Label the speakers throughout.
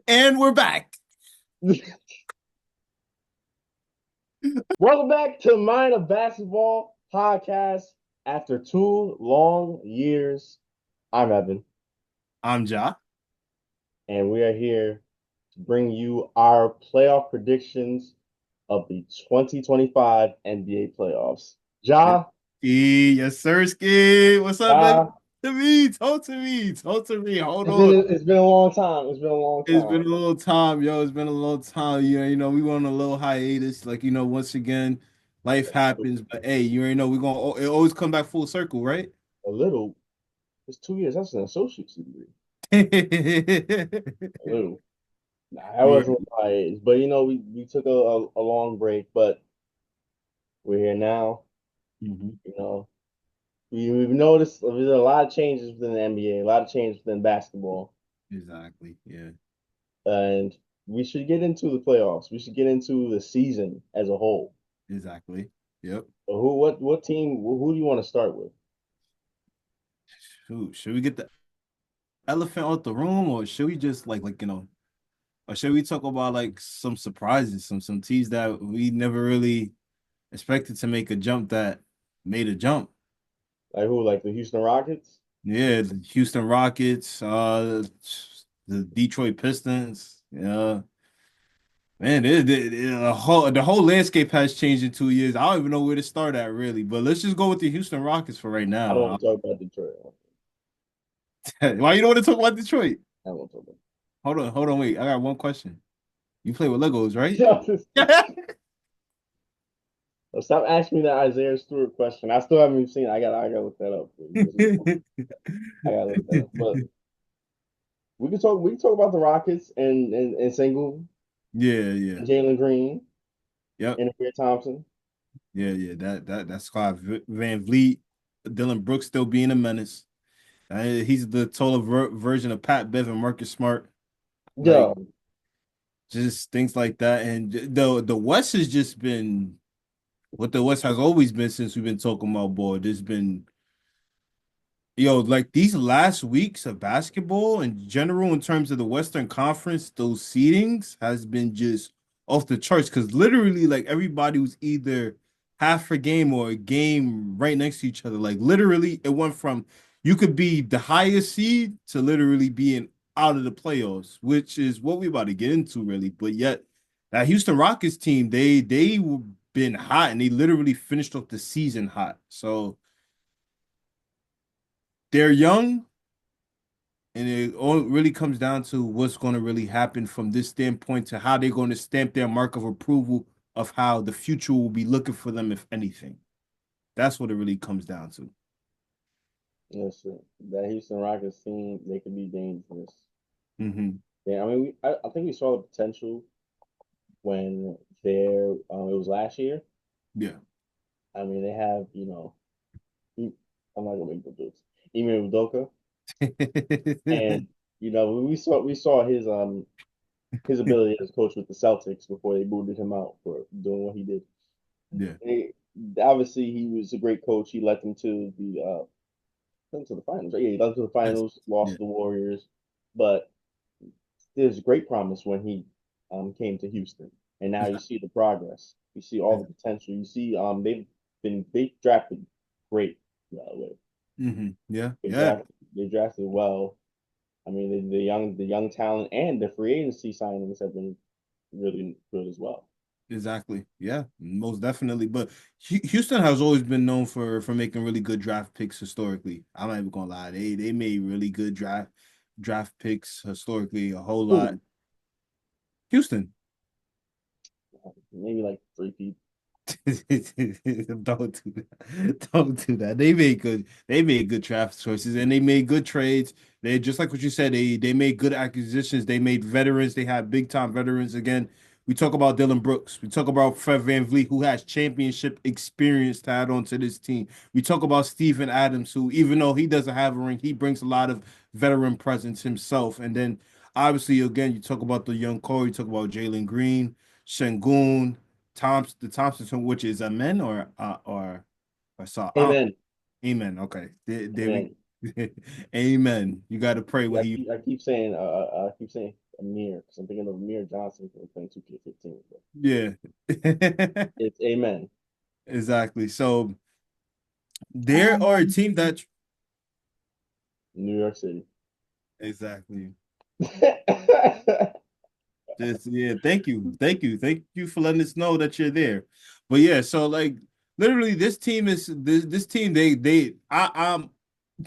Speaker 1: And we're back.
Speaker 2: Welcome back to Mind of Basketball podcast. After 2 long years, I'm Evan,
Speaker 1: I'm Ja.
Speaker 2: and we are here to bring you our playoff predictions of the 2025 NBA playoffs.
Speaker 1: Yes,
Speaker 2: Ja,
Speaker 1: yes, sir, Ski. What's up, baby?
Speaker 2: Ja,
Speaker 1: To me, talk to me, talk to me. Hold
Speaker 2: it's
Speaker 1: on.
Speaker 2: been it's been a long time. It's been a long
Speaker 1: It's
Speaker 2: time.
Speaker 1: been a little time, yo. It's been a little time. We went on a little hiatus. Once again, life happens. But hey, you already know we're gonna it always come back full circle, right?
Speaker 2: A little. It's 2 years. That's an associate's degree. A little. Nah, that
Speaker 1: You
Speaker 2: wasn't my age. But we took a long break, but we're here now.
Speaker 1: Mhm.
Speaker 2: You know, we've noticed there's a lot of changes within the NBA, a lot of changes within basketball,
Speaker 1: Exactly. Yeah.
Speaker 2: and we should get into the playoffs. We should get into the season as a whole.
Speaker 1: Exactly. Yep.
Speaker 2: So what team? Who do you want to start with?
Speaker 1: Should we get the elephant out the room, or should we just or should we talk about like some surprises, some teams that we never really expected to make a jump that made a jump?
Speaker 2: Like who? Like the Houston Rockets?
Speaker 1: Yeah, the Houston Rockets, the Detroit Pistons. Yeah, man, the whole landscape has changed in 2 years. I don't even know where to start at really, but let's just go with the Houston Rockets for right
Speaker 2: I don't
Speaker 1: now.
Speaker 2: want to talk about Detroit.
Speaker 1: Why you don't want to talk about Detroit?
Speaker 2: I don't want to talk
Speaker 1: Hold on, wait. I got one question. You play with Legos, right?
Speaker 2: about. Stop asking me that Isaiah Stewart question. I still haven't even seen it. I gotta look that up. I gotta look that up. But we can talk about the Rockets and Sengun
Speaker 1: Yeah, yeah.
Speaker 2: and Jalen Green
Speaker 1: Yep.
Speaker 2: and Amir Thompson.
Speaker 1: Yeah. That's squad. Van Vliet, Dylan Brooks still being a menace. He's the total version of Pat Bev and Marcus Smart. Like
Speaker 2: Yo,
Speaker 1: just things like that. And the West has just been what the West has always been since we've been talking about ball. There's been like these last weeks of basketball in general, in terms of the Western Conference, those seedings has been just off the charts because literally, like everybody was either half a game or a game right next to each other. Like literally, it went from you could be the highest seed to literally being out of the playoffs, which is what we're about to get into, really. But yet, that Houston Rockets team, they been hot and they literally finished off the season hot. So they're young and it all really comes down to what's going to really happen from this standpoint to how they're going to stamp their mark of approval of how the future will be looking for them, if anything. That's what it really comes down to.
Speaker 2: listen, that Houston Rockets team, they could be dangerous.
Speaker 1: Hmm.
Speaker 2: Yeah, I mean, I think we saw the potential when it was last year.
Speaker 1: Yeah.
Speaker 2: I mean, they have, I'm not gonna make the jokes. Ime Udoka, and we saw his ability as a coach with the Celtics before they booted him out for doing what he did.
Speaker 1: Yeah.
Speaker 2: They, obviously, he was a great coach. He led them to the finals. Yeah, he led them to the
Speaker 1: Yes.
Speaker 2: finals, lost
Speaker 1: Yeah.
Speaker 2: to the Warriors, but there's great promise when he came to Houston, and now you
Speaker 1: Exactly.
Speaker 2: see the progress. You see all the potential. You see they drafted great, by the way.
Speaker 1: Yeah.
Speaker 2: They
Speaker 1: Yeah.
Speaker 2: drafted they drafted well. I mean, the young talent and the free agency signings have been really good as well.
Speaker 1: Exactly. Yeah. Most definitely. But Houston has always been known for making really good draft picks historically. I'm not even gonna lie. They made really good draft picks historically a whole lot.
Speaker 2: Who?
Speaker 1: Houston.
Speaker 2: Maybe like three people.
Speaker 1: Don't do that. Don't do that. They made good draft choices and they made good trades. They just like what you said, they made good acquisitions. They made veterans. They had big time veterans again. We talk about Dylan Brooks. We talk about Fred Van Vliet, who has championship experience to add on to this team. We talk about Steven Adams, who, even though he doesn't have a ring, he brings a lot of veteran presence himself. And then obviously, again, you talk about the young core, you talk about Jalen Green, Shengun, the Thompson, which is a men or I saw.
Speaker 2: Amen.
Speaker 1: Amen. Okay, there we.
Speaker 2: Amen.
Speaker 1: Amen. You got to pray
Speaker 2: Yeah,
Speaker 1: when he.
Speaker 2: I keep saying. I keep saying. Amir because I'm thinking of Amir Johnson from playing 2K15. But
Speaker 1: Yeah.
Speaker 2: it's Amen,
Speaker 1: Exactly. So there are a team that
Speaker 2: New York City.
Speaker 1: exactly. Just yeah, thank you for letting us know that you're there. But yeah, so like literally, this team they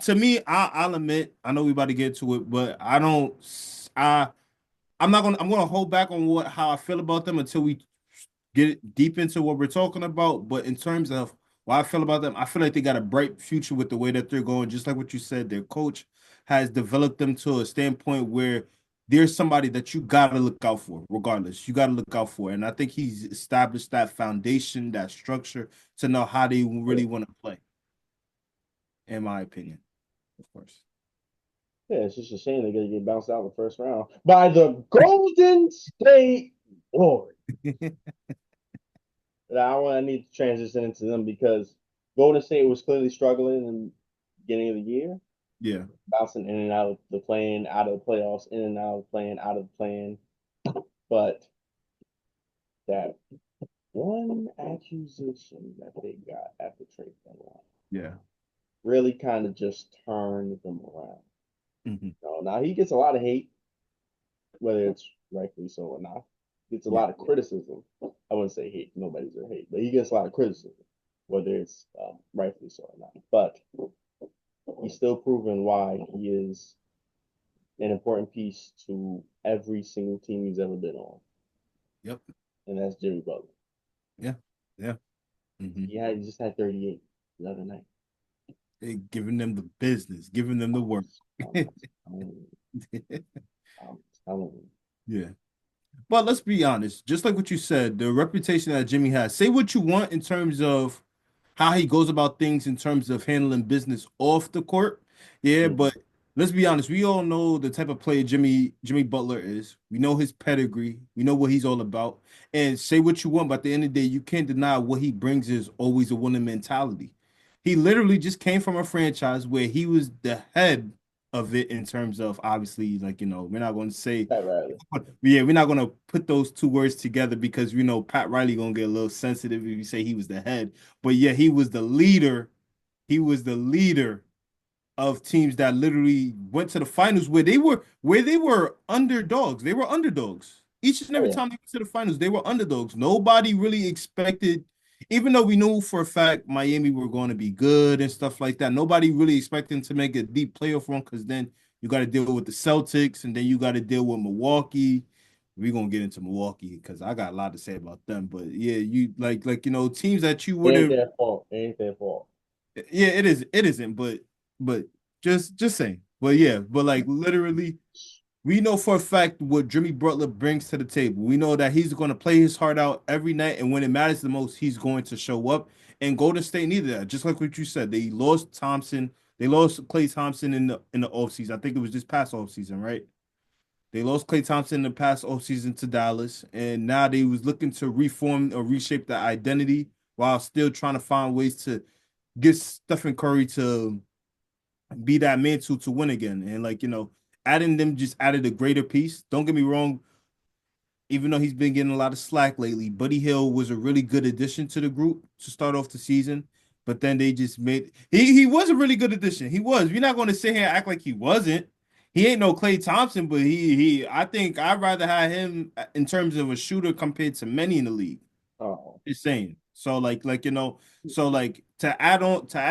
Speaker 1: to me I'll admit I know we about to get to it, but I don't I I'm gonna hold back on what how I feel about them until we get deep into what we're talking about. But in terms of what I feel about them, I feel like they got a bright future with the way that they're going. Just like what you said, their coach has developed them to a standpoint where there's somebody that you gotta look out for, regardless. You gotta look out for. And I think he's established that foundation, that structure to know how they
Speaker 2: Yeah,
Speaker 1: really want to play, in my opinion, of course.
Speaker 2: it's just a shame they're gonna get bounced out in the first round by the Golden State Warriors. I need to transition into them because Golden State was clearly struggling in the beginning of the year,
Speaker 1: Yeah.
Speaker 2: bouncing in and out of the play-in, out of the playoffs, in and out of the play-in, out of the play-in. But that one accusation that they got at the trade deadline
Speaker 1: Yeah.
Speaker 2: really kind of just turned them around.
Speaker 1: Hmm.
Speaker 2: Now he gets a lot of hate, whether it's rightfully so or not. He gets a
Speaker 1: Yeah.
Speaker 2: lot of criticism. I wouldn't say hate. Nobody's a hate, but he gets a lot of criticism, whether it's rightfully so or not. But he's still proven why he is an important piece to every single team he's ever been on,
Speaker 1: Yep.
Speaker 2: and that's Jimmy Butler.
Speaker 1: Yeah. Yeah. Hmm.
Speaker 2: He just had 38 the other night.
Speaker 1: Giving them the business, giving them the work.
Speaker 2: I'm telling I'm telling you.
Speaker 1: Yeah. But let's be honest, just like what you said, the reputation that Jimmy has, say what you want in terms of how he goes about things in terms of handling business off the court. Yeah,
Speaker 2: Mhm.
Speaker 1: but let's be honest, we all know the type of player Jimmy Butler is. We know his pedigree, we know what he's all about. And say what you want, but at the end of the day, you can't deny what he brings is always a winning mentality. He literally just came from a franchise where he was the head of it in terms of obviously, like, we're not going to say
Speaker 2: Pat Riley.
Speaker 1: yeah, we're not gonna put those two words together because we know Pat Riley gonna get a little sensitive if you say he was the head. But yeah, he was the leader. He was the leader of teams that literally went to the finals where they were underdogs. They were underdogs. Each and
Speaker 2: Oh
Speaker 1: every
Speaker 2: yeah.
Speaker 1: time they went to the finals, they were underdogs. Nobody really expected, even though we knew for a fact Miami were going to be good and stuff like that. Nobody really expected to make a deep playoff run because then you got to deal with the Celtics and then you got to deal with Milwaukee. We're gonna get into Milwaukee because I got a lot to say about them. But yeah, you teams that you
Speaker 2: It
Speaker 1: would
Speaker 2: ain't
Speaker 1: have
Speaker 2: their fault. It ain't their fault.
Speaker 1: yeah, it is. It isn't, but just saying. But yeah, but like literally, we know for a fact what Jimmy Butler brings to the table. We know that he's going to play his heart out every night, and when it matters the most, he's going to show up. And Golden State needed that. Just like what you said, they lost Thompson. They lost Clay Thompson in the offseason. I think it was this past offseason, right? They lost Clay Thompson in the past offseason to Dallas, and now they was looking to reform or reshape the identity while still trying to find ways to get Stephen Curry to be that mantle to win again. And like, adding them just added a greater piece. Don't get me wrong, even though he's been getting a lot of slack lately, Buddy Hill was a really good addition to the group to start off the season. But then they just made he was a really good addition. He was. We're not going to sit here and act like he wasn't. He ain't no Clay Thompson, but he I think I'd rather have him in terms of a shooter compared to many in the league.
Speaker 2: Oh.
Speaker 1: Just saying. So so like to add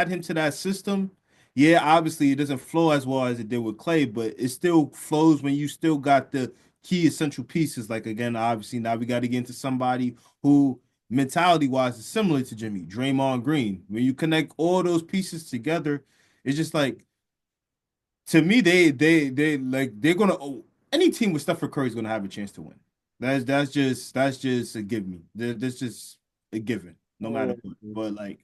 Speaker 1: him to that system, yeah, obviously it doesn't flow as well as it did with Clay, but it still flows when you still got the key essential pieces. Like again, obviously now we got to get into somebody who mentality wise is similar to Jimmy, Draymond Green. When you connect all those pieces together, it's just like to me, they like they're gonna any team with Stephen Curry is gonna have a chance to win. That's just a give me. That's just a given, no matter what.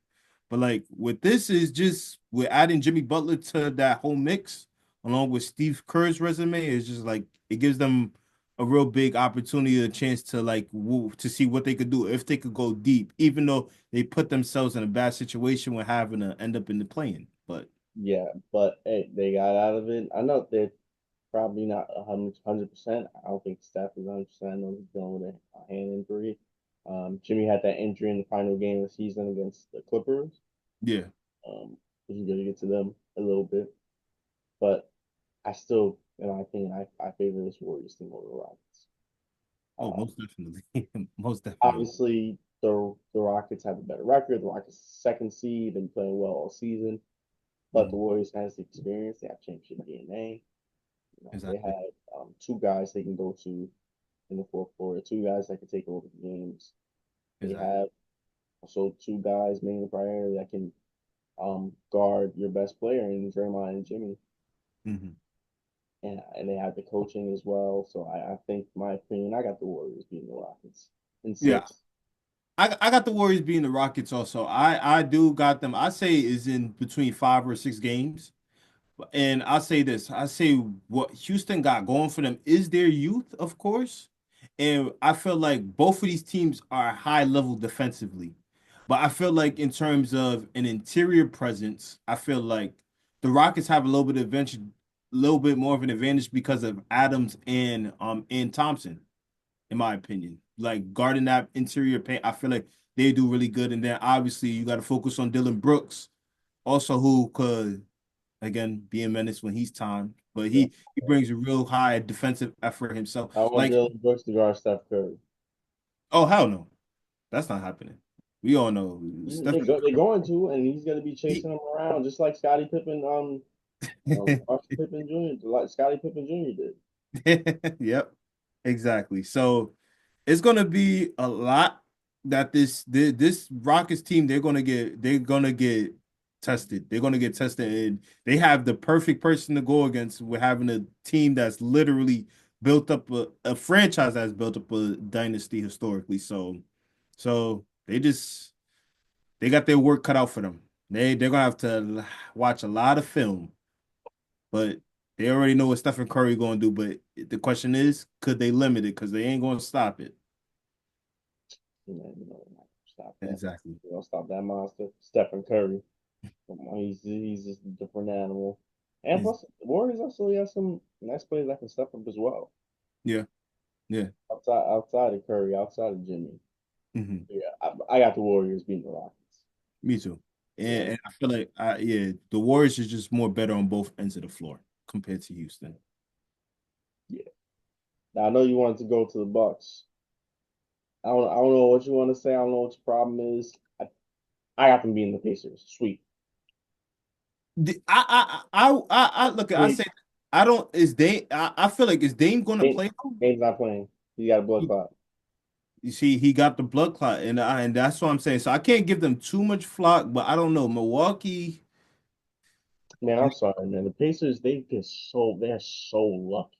Speaker 1: But like with this is just we're adding Jimmy Butler to that whole mix along with Steve Kerr's resume. It's just like it gives them a real big opportunity, a chance to like to see what they could do if they could go deep, even though they put themselves in a bad situation with having to end up in the playing. But
Speaker 2: Yeah, but hey, they got out of it. I know that probably not 100%. I don't think Steph is 100%. I know he's dealing with a hand injury. Jimmy had that injury in the final game of the season against the Clippers.
Speaker 1: Yeah.
Speaker 2: Um, which is going to get to them a little bit, but I still, in my opinion, I favor this Warriors team over the Rockets.
Speaker 1: Oh,
Speaker 2: Um,
Speaker 1: most definitely. Most definitely.
Speaker 2: Obviously, the Rockets have a better record. The Rockets second seed, been playing well all season, but the
Speaker 1: Mhm.
Speaker 2: Warriors has the experience. They have championship DNA. They
Speaker 1: Exactly.
Speaker 2: have two guys they can go to in the fourth quarter, two guys that can take over the games. They
Speaker 1: Exactly.
Speaker 2: have also two guys mainly primarily that can guard your best player in Draymond and Jimmy.
Speaker 1: Hmm.
Speaker 2: And they have the coaching as well. So I think, my opinion, I got the Warriors beating the Rockets in
Speaker 1: Yeah.
Speaker 2: six.
Speaker 1: I got the Warriors being the Rockets also. I do got them. I say is in between 5 or 6 games. And I say this, I say what Houston got going for them is their youth, of course. And I feel like both of these teams are high level defensively. But I feel like in terms of an interior presence, I feel like the Rockets have a little bit of advantage, a little bit more of an advantage because of Adams and Thompson, in my opinion. Like guarding that interior paint, I feel like they do really good. And then obviously you got to focus on Dylan Brooks, also who could again be a menace when he's timed, but
Speaker 2: Yeah.
Speaker 1: he brings a real high defensive effort himself.
Speaker 2: I want
Speaker 1: Like,
Speaker 2: Dylan Brooks to guard Steph Curry.
Speaker 1: oh hell no, that's not happening. We all know Stephen
Speaker 2: They're going to, and he's going to be chasing
Speaker 1: Curry.
Speaker 2: them around just like Scottie Pippen, Marshall Pippen Jr. like Scottie Pippen Jr. did.
Speaker 1: Yep, exactly. So it's gonna be a lot that this Rockets team they're gonna get tested. They're gonna get tested, and they have the perfect person to go against. We're having a team that's literally built up a franchise that's built up a dynasty historically. So they got their work cut out for them. They're gonna have to watch a lot of film, but they already know what Stephen Curry going to do. But the question is, could they limit it? Because they ain't going to stop it.
Speaker 2: They're not gonna stop that.
Speaker 1: Exactly.
Speaker 2: They don't stop that monster, Stephen Curry. Come on, he's just a different animal. And
Speaker 1: Is
Speaker 2: plus, the Warriors also have some nice players that can step up as well.
Speaker 1: yeah, yeah.
Speaker 2: Outside of Curry, outside of Jimmy.
Speaker 1: Hmm.
Speaker 2: Yeah, I got the Warriors beating the Rockets.
Speaker 1: Me too.
Speaker 2: Yeah,
Speaker 1: And I feel like yeah, the Warriors is just more better on both ends of the floor compared to Houston.
Speaker 2: yeah. Now I know you wanted to go to the Bucks. I don't know what you want to say. I don't know what your problem is. I got them beating the Pacers. Sweet,
Speaker 1: I look. I
Speaker 2: sweet.
Speaker 1: say I don't. Is Dame? I feel like is Dame going to
Speaker 2: Dame,
Speaker 1: play?
Speaker 2: Dame's not playing. He got a blood clot.
Speaker 1: You see, he got the blood clot, and that's what I'm saying. So I can't give them too much flock, but I don't know. Milwaukee,
Speaker 2: Man, I'm sorry, man. The Pacers, they're so lucky.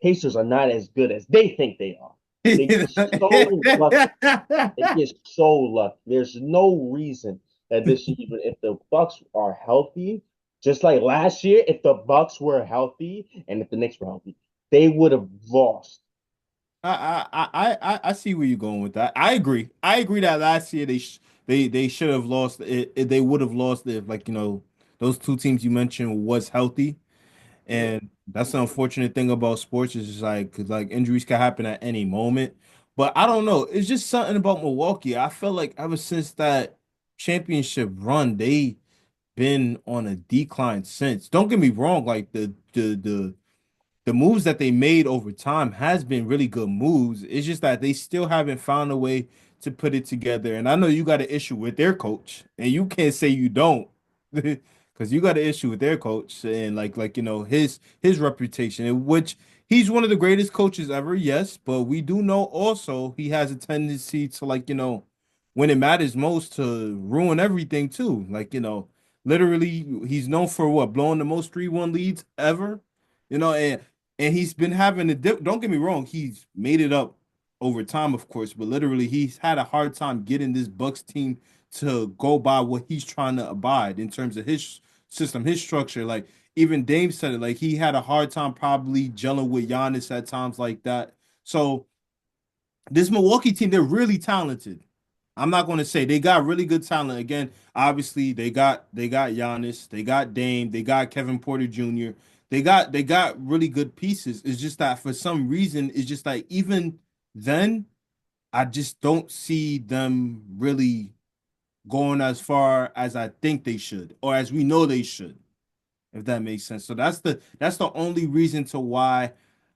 Speaker 2: Pacers are not as good as they think they are. They get so lucky. They get so lucky. There's no reason that this should even, if the Bucks are healthy, just like last year, if the Bucks were healthy and if the Knicks were healthy, they would have lost.
Speaker 1: I see where you're going with that. I agree. I agree that last year they should have lost it. They would have lost it if like those two teams you mentioned was healthy.
Speaker 2: Yeah.
Speaker 1: And that's the unfortunate thing about sports is just like because like injuries can happen at any moment. But I don't know. It's just something about Milwaukee. I feel like ever since that championship run, they been on a decline since. Don't get me wrong, like the moves that they made over time has been really good moves. It's just that they still haven't found a way to put it together. And I know you got an issue with their coach, and you can't say you don't, because you got an issue with their coach and like his reputation, in which he's one of the greatest coaches ever. Yes, but we do know also he has a tendency to when it matters most to ruin everything too. Literally, he's known for what blowing the most 3-1 leads ever. And he's been having a dip. Don't get me wrong, he's made it up over time, of course, but literally he's had a hard time getting this Bucks team to go by what he's trying to abide in terms of his system, his structure. Like even Dame said it, like he had a hard time probably gelling with Giannis at times like that. So this Milwaukee team, they're really talented. I'm not going to say they got really good talent. Again, obviously they got Giannis, they got Dame, they got Kevin Porter Jr. they got really good pieces. It's just that for some reason, it's just like even then, I just don't see them really going as far as I think they should, or as we know they should, if that makes sense. So that's the only reason to why,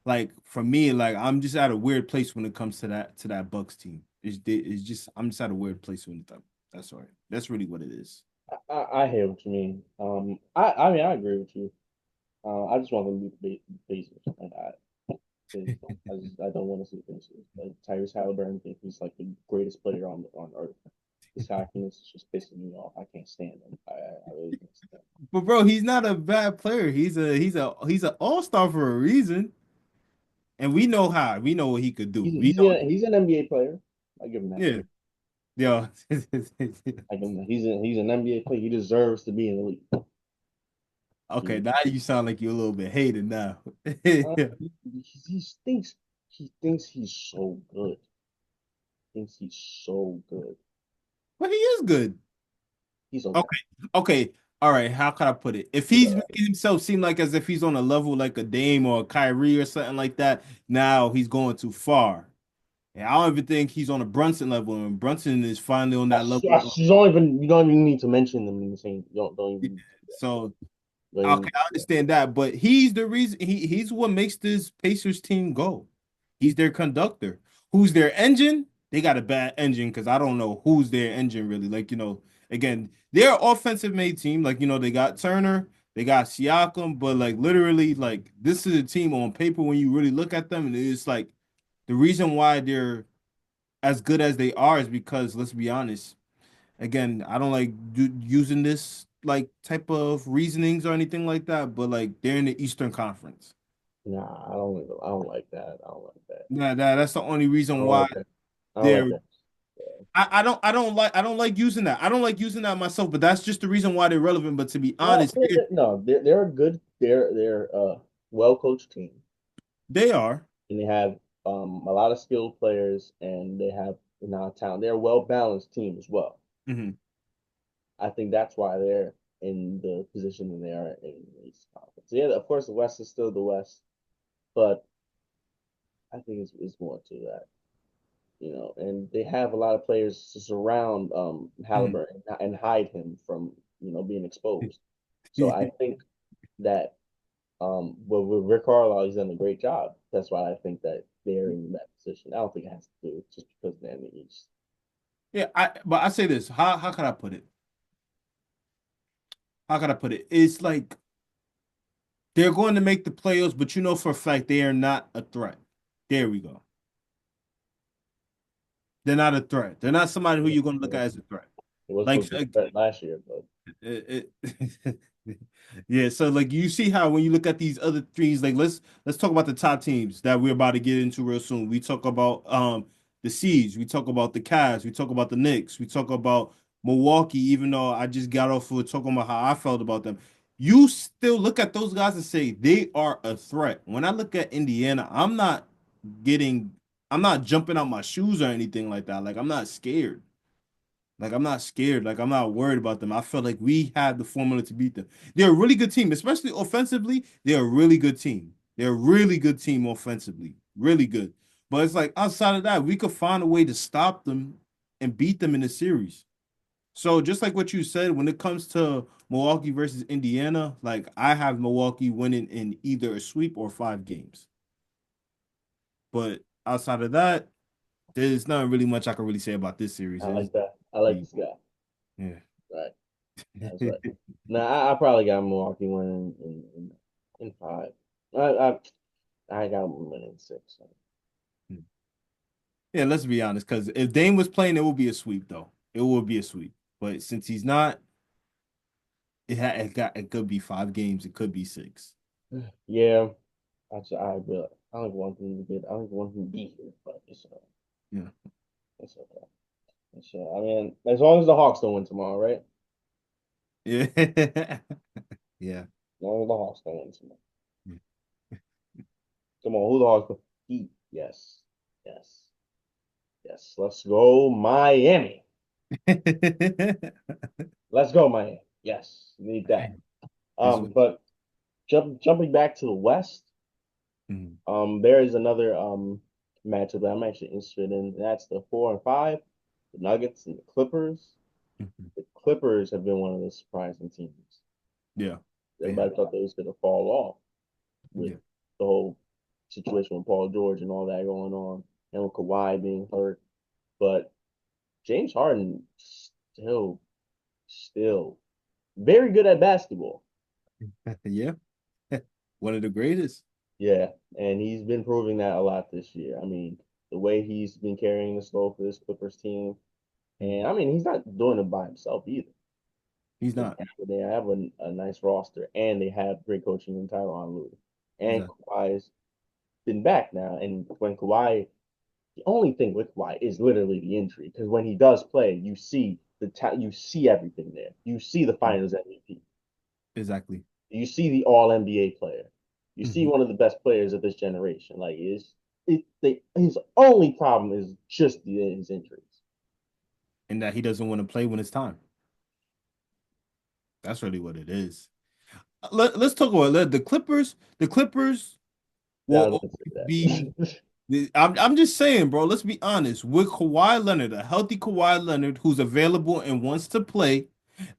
Speaker 1: like for me, like I'm just at a weird place when it comes to that Bucks team. It's just I'm just at a weird place with them. That's all right. That's really what it is.
Speaker 2: I hear what you mean. I mean I agree with you. I just want them to beat the Pacers, and I don't want to see the Pacers. Like Tyrese Halliburton, think he's like the greatest player on earth. This happiness is just pissing me off. I can't stand him. I really can't stand him.
Speaker 1: But bro, he's not a bad player. He's an all-star for a reason. And we know what he could do. We know,
Speaker 2: He's an NBA player. I give him that.
Speaker 1: yeah, yeah.
Speaker 2: I give him that. He's an NBA player. He deserves to be in the league.
Speaker 1: Okay,
Speaker 2: He,
Speaker 1: now you sound like you're a little bit hated now.
Speaker 2: he thinks he's so good. Thinks he's so good.
Speaker 1: But he is good.
Speaker 2: He's okay.
Speaker 1: Okay, okay, all right. How can I put it? If
Speaker 2: He's
Speaker 1: he's
Speaker 2: all right.
Speaker 1: making himself seem like as if he's on a level like a Dame or a Kyrie or something like that, now he's going too far. And I don't even think he's on a Brunson level, and Brunson is finally on that level.
Speaker 2: You don't even need to mention them in the same. Don't even.
Speaker 1: So
Speaker 2: Don't
Speaker 1: okay,
Speaker 2: even
Speaker 1: I understand that, but he's the reason he's what makes this Pacers team go. He's their conductor. Who's their engine? They got a bad engine because I don't know who's their engine really. Like, again, they're an offensive made team. Like, they got Turner, they got Siakam, but like literally, like this is a team on paper when you really look at them, and it's like the reason why they're as good as they are is because let's be honest, again, I don't like using this like type of reasonings or anything like that, but like they're in the Eastern Conference.
Speaker 2: Nah, I don't. I don't like that. I don't like that.
Speaker 1: That's the only
Speaker 2: I
Speaker 1: reason
Speaker 2: don't
Speaker 1: why
Speaker 2: like that. I don't
Speaker 1: they're.
Speaker 2: like that.
Speaker 1: I don't like using that. I don't like using that myself, but that's just the reason why they're relevant. But to be
Speaker 2: No,
Speaker 1: honest,
Speaker 2: no, they're a good. They're well coached team,
Speaker 1: they are.
Speaker 2: and they have a lot of skilled players, and they have a lot of talent. They're a well balanced team as well.
Speaker 1: Mhm.
Speaker 2: I think that's why they're in the position that they are in the East Conference. Yeah, of course, the West is still the West, but I think it's more to that, and they have a lot of players to surround
Speaker 1: Mhm.
Speaker 2: Halliburton and hide him from being exposed. So I think that with Rick Carlisle, he's done a great job. That's why I think that they're in that position. I don't think it has to do just because they're in the East.
Speaker 1: Yeah, but I say this. How can I put it? How can I put it? It's like they're going to make the playoffs, but you know for a fact they are not a threat. There we go. They're not a threat. They're not somebody who you're going to look at as a threat.
Speaker 2: It was
Speaker 1: Like,
Speaker 2: supposed to be better last year, but
Speaker 1: yeah. So like you see how when you look at these other threes, like let's talk about the top teams that we're about to get into real soon. We talk about the Siege, we talk about the Cavs, we talk about the Knicks, we talk about Milwaukee. Even though I just got off of talking about how I felt about them, you still look at those guys and say they are a threat. When I look at Indiana, getting, I'm not jumping out my shoes or anything like that. Like I'm not scared. Like I'm not scared. Like I'm not worried about them. I feel like we have the formula to beat them. They're a really good team, especially offensively. They're a really good team. They're a really good team offensively. Really good. But it's like outside of that, we could find a way to stop them and beat them in the series. So just like what you said, when it comes to Milwaukee versus Indiana, like I have Milwaukee winning in either a sweep or 5 games. But outside of that, there's not really much I can really say about this series.
Speaker 2: I like that. I like this guy. Right. That's right. Now I probably got Milwaukee winning in five. I I got them winning six. So.
Speaker 1: Yeah. Yeah, let's be honest. Because if Dame was playing, it would be a sweep, though. It would be a sweep. But since he's not, it could be 5 games. It could be six.
Speaker 2: Yeah, I don't want them to get. I don't want them to be here, but
Speaker 1: Yeah.
Speaker 2: it's okay. I mean, as long as the Hawks don't win tomorrow, right?
Speaker 1: Yeah. Yeah.
Speaker 2: As long as the Hawks don't win tomorrow. Come on, who the Hawks? Heat. Yes, yes, yes. Let's go, Miami. Let's go, Miami. Yes, need that.
Speaker 1: Is what-
Speaker 2: But Jumping back to the West,
Speaker 1: Mhm.
Speaker 2: there is another matchup that I'm actually interested in. That's the 4 and 5, the Nuggets and the Clippers.
Speaker 1: Mhm.
Speaker 2: The Clippers have been one of the surprising teams.
Speaker 1: Yeah, they
Speaker 2: Everybody
Speaker 1: have.
Speaker 2: thought they was going to fall off with
Speaker 1: Yeah,
Speaker 2: the whole situation with Paul George and all that going on, and with Kawhi being hurt. But James Harden still very good at basketball.
Speaker 1: yeah. One of the greatest.
Speaker 2: Yeah, and he's been proving that a lot this year. I mean, the way he's been carrying the slow for this Clippers team, and
Speaker 1: Mhm.
Speaker 2: I mean, he's not doing it by himself either.
Speaker 1: He's not.
Speaker 2: They have a nice roster, and they have great coaching in Tyronn Lue, and
Speaker 1: Exactly.
Speaker 2: Kawhi's been back now. And when Kawhi, the only thing with Kawhi is literally the injury, because when he does play, you see everything there. You see the
Speaker 1: Yeah,
Speaker 2: Finals MVP.
Speaker 1: exactly.
Speaker 2: You see the All NBA player. You see
Speaker 1: Mhm.
Speaker 2: one of the best players of this generation. Like his only problem is just his injuries.
Speaker 1: And that he doesn't want to play when it's time. That's really what it is. Let's talk about the Clippers. The Clippers
Speaker 2: I
Speaker 1: will
Speaker 2: was gonna
Speaker 1: always
Speaker 2: say
Speaker 1: be.
Speaker 2: that.
Speaker 1: I'm just saying, bro. Let's be honest. With Kawhi Leonard, a healthy Kawhi Leonard who's available and wants to play,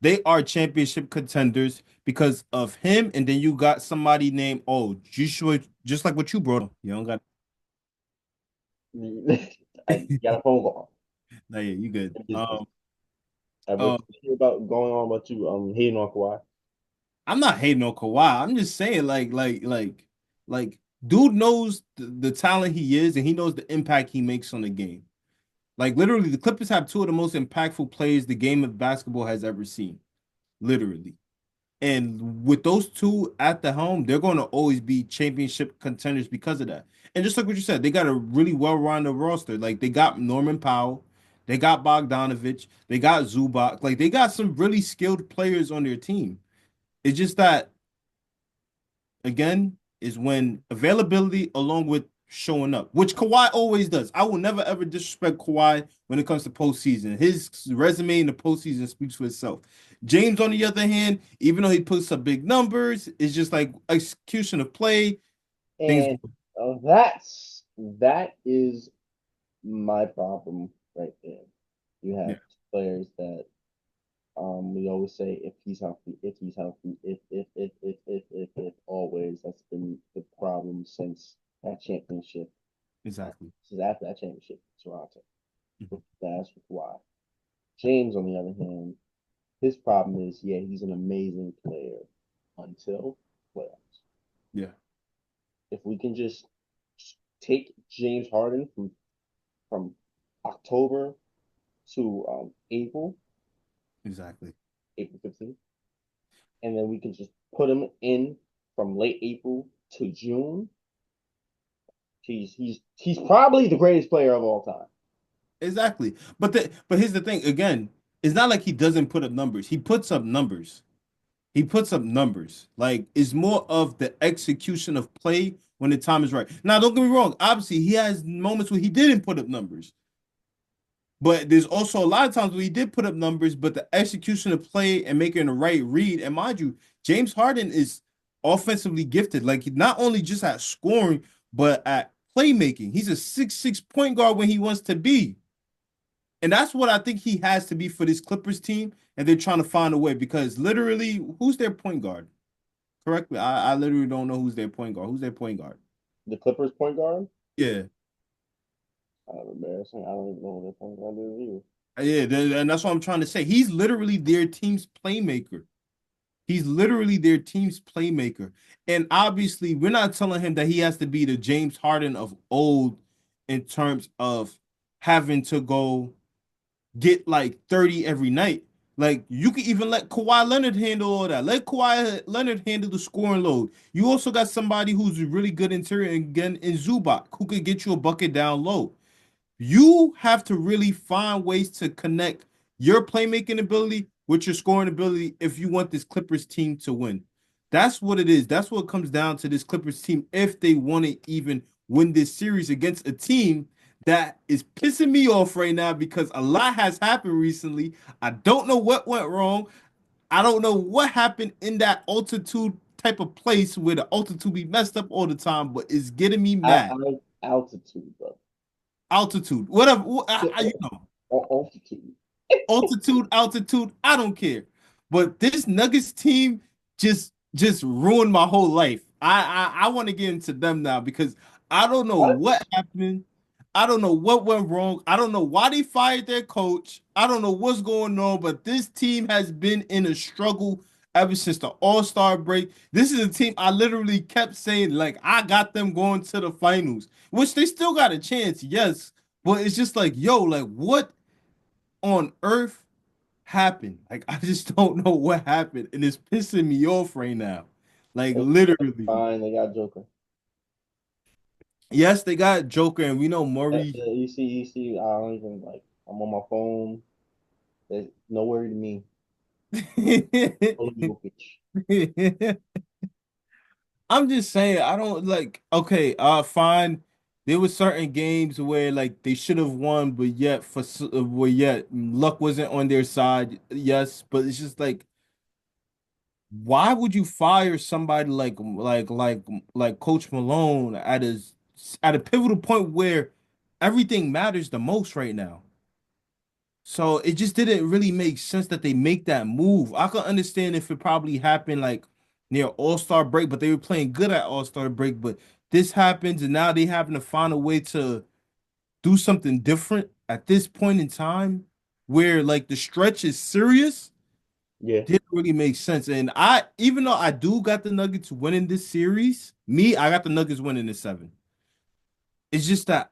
Speaker 1: they are championship contenders because of him. And then you got somebody named Joshua, just like what you brought up. You don't got.
Speaker 2: I got a phone call.
Speaker 1: Nah, yeah, you good.
Speaker 2: Business.
Speaker 1: Uh,
Speaker 2: What's about going on about you hating on Kawhi?
Speaker 1: I'm not hating on Kawhi. I'm just saying, like, dude knows the talent he is, and he knows the impact he makes on the game. Like, literally, the Clippers have two of the most impactful players the game of basketball has ever seen. Literally. And with those two at the helm, they're going to always be championship contenders because of that. And just like what you said, they got a really well-rounded roster. Like, they got Norman Powell, they got Bogdanovich, they got Zubac. Like, they got some really skilled players on their team. It's just that again is when availability along with showing up, which Kawhi always does. I will never ever disrespect Kawhi when it comes to postseason. His resume in the postseason speaks for itself. James, on the other hand, even though he puts up big numbers, it's just like execution of play. Things.
Speaker 2: And that is my problem right there. You
Speaker 1: Yeah,
Speaker 2: have players that we always say if he's healthy, if always. That's been the problem since that championship.
Speaker 1: exactly.
Speaker 2: Since after that championship, Toronto.
Speaker 1: Mhm.
Speaker 2: That's why. James, on the other hand, his problem is, yeah, he's an amazing player until playoffs.
Speaker 1: Yeah,
Speaker 2: If we can just take James Harden from October to
Speaker 1: exactly.
Speaker 2: April 15th, and then we can just put him in from late April to June. He's probably the greatest player of all time.
Speaker 1: Exactly. But here's the thing again, it's not like he doesn't put up numbers. He puts up numbers. He puts up numbers. Like it's more of the execution of play when the time is right. Now, don't get me wrong. Obviously, he has moments where he didn't put up numbers, but there's also a lot of times where he did put up numbers. But the execution of play and making the right read, and mind you, James Harden is offensively gifted. Like not only just at scoring, but at playmaking. He's a 6'6" point guard when he wants to be. And that's what I think he has to be for this Clippers team. And they're trying to find a way because literally, who's their point guard? Correct me. I literally don't know who's their point guard. Who's their point guard?
Speaker 2: The Clippers point guard,
Speaker 1: Yeah.
Speaker 2: kind of embarrassing. I don't even know what their point guard is either.
Speaker 1: Yeah, and that's what I'm trying to say. He's literally their team's playmaker. He's literally their team's playmaker. And obviously, we're not telling him that he has to be the James Harden of old in terms of having to go get like 30 every night. Like you can even let Kawhi Leonard handle all that. Let Kawhi Leonard handle the scoring load. You also got somebody who's really good interior again in Zubac who could get you a bucket down low. You have to really find ways to connect your playmaking ability with your scoring ability if you want this Clippers team to win. That's what it is. That's what comes down to this Clippers team if they want to even win this series against a team that is pissing me off right now because a lot has happened recently. I don't know what went wrong. I don't know what happened in that altitude type of place where the altitude be messed up all the time, but it's getting me
Speaker 2: Al
Speaker 1: mad.
Speaker 2: al altitude, bro.
Speaker 1: Altitude, whatever, you
Speaker 2: Al-
Speaker 1: know,
Speaker 2: Altitude.
Speaker 1: altitude. I don't care. But this Nuggets team just ruined my whole life. I want to get into them now because I don't know
Speaker 2: What?
Speaker 1: what happened. I don't know what went wrong. I don't know why they fired their coach. I don't know what's going on, but this team has been in a struggle ever since the All-Star break. This is a team I literally kept saying, like, I got them going to the finals, which they still got a chance, yes. But it's just like, yo, like, what on earth happened? Like, I just don't know what happened, and it's pissing me off right now. Like,
Speaker 2: It's
Speaker 1: literally.
Speaker 2: fine. They got Joker.
Speaker 1: Yes, they got Joker, and we know Murray.
Speaker 2: You see. I don't even like. I'm on my phone. There's no worry to me. Nikola Jokic.
Speaker 1: I'm just saying, I don't like. Okay, fine. There were certain games where like they should have won, but yet where yet luck wasn't on their side. Yes, but it's just like, why would you fire somebody like Coach Malone at a pivotal point where everything matters the most right now? So it just didn't really make sense that they make that move. I could understand if it probably happened like near All-Star break, but they were playing good at All-Star break. But this happens, and now they having to find a way to do something different at this point in time where like the stretch is serious.
Speaker 2: Yeah.
Speaker 1: Didn't really make sense. And even though I do got the Nuggets winning this series, I got the Nuggets winning the seven. It's just that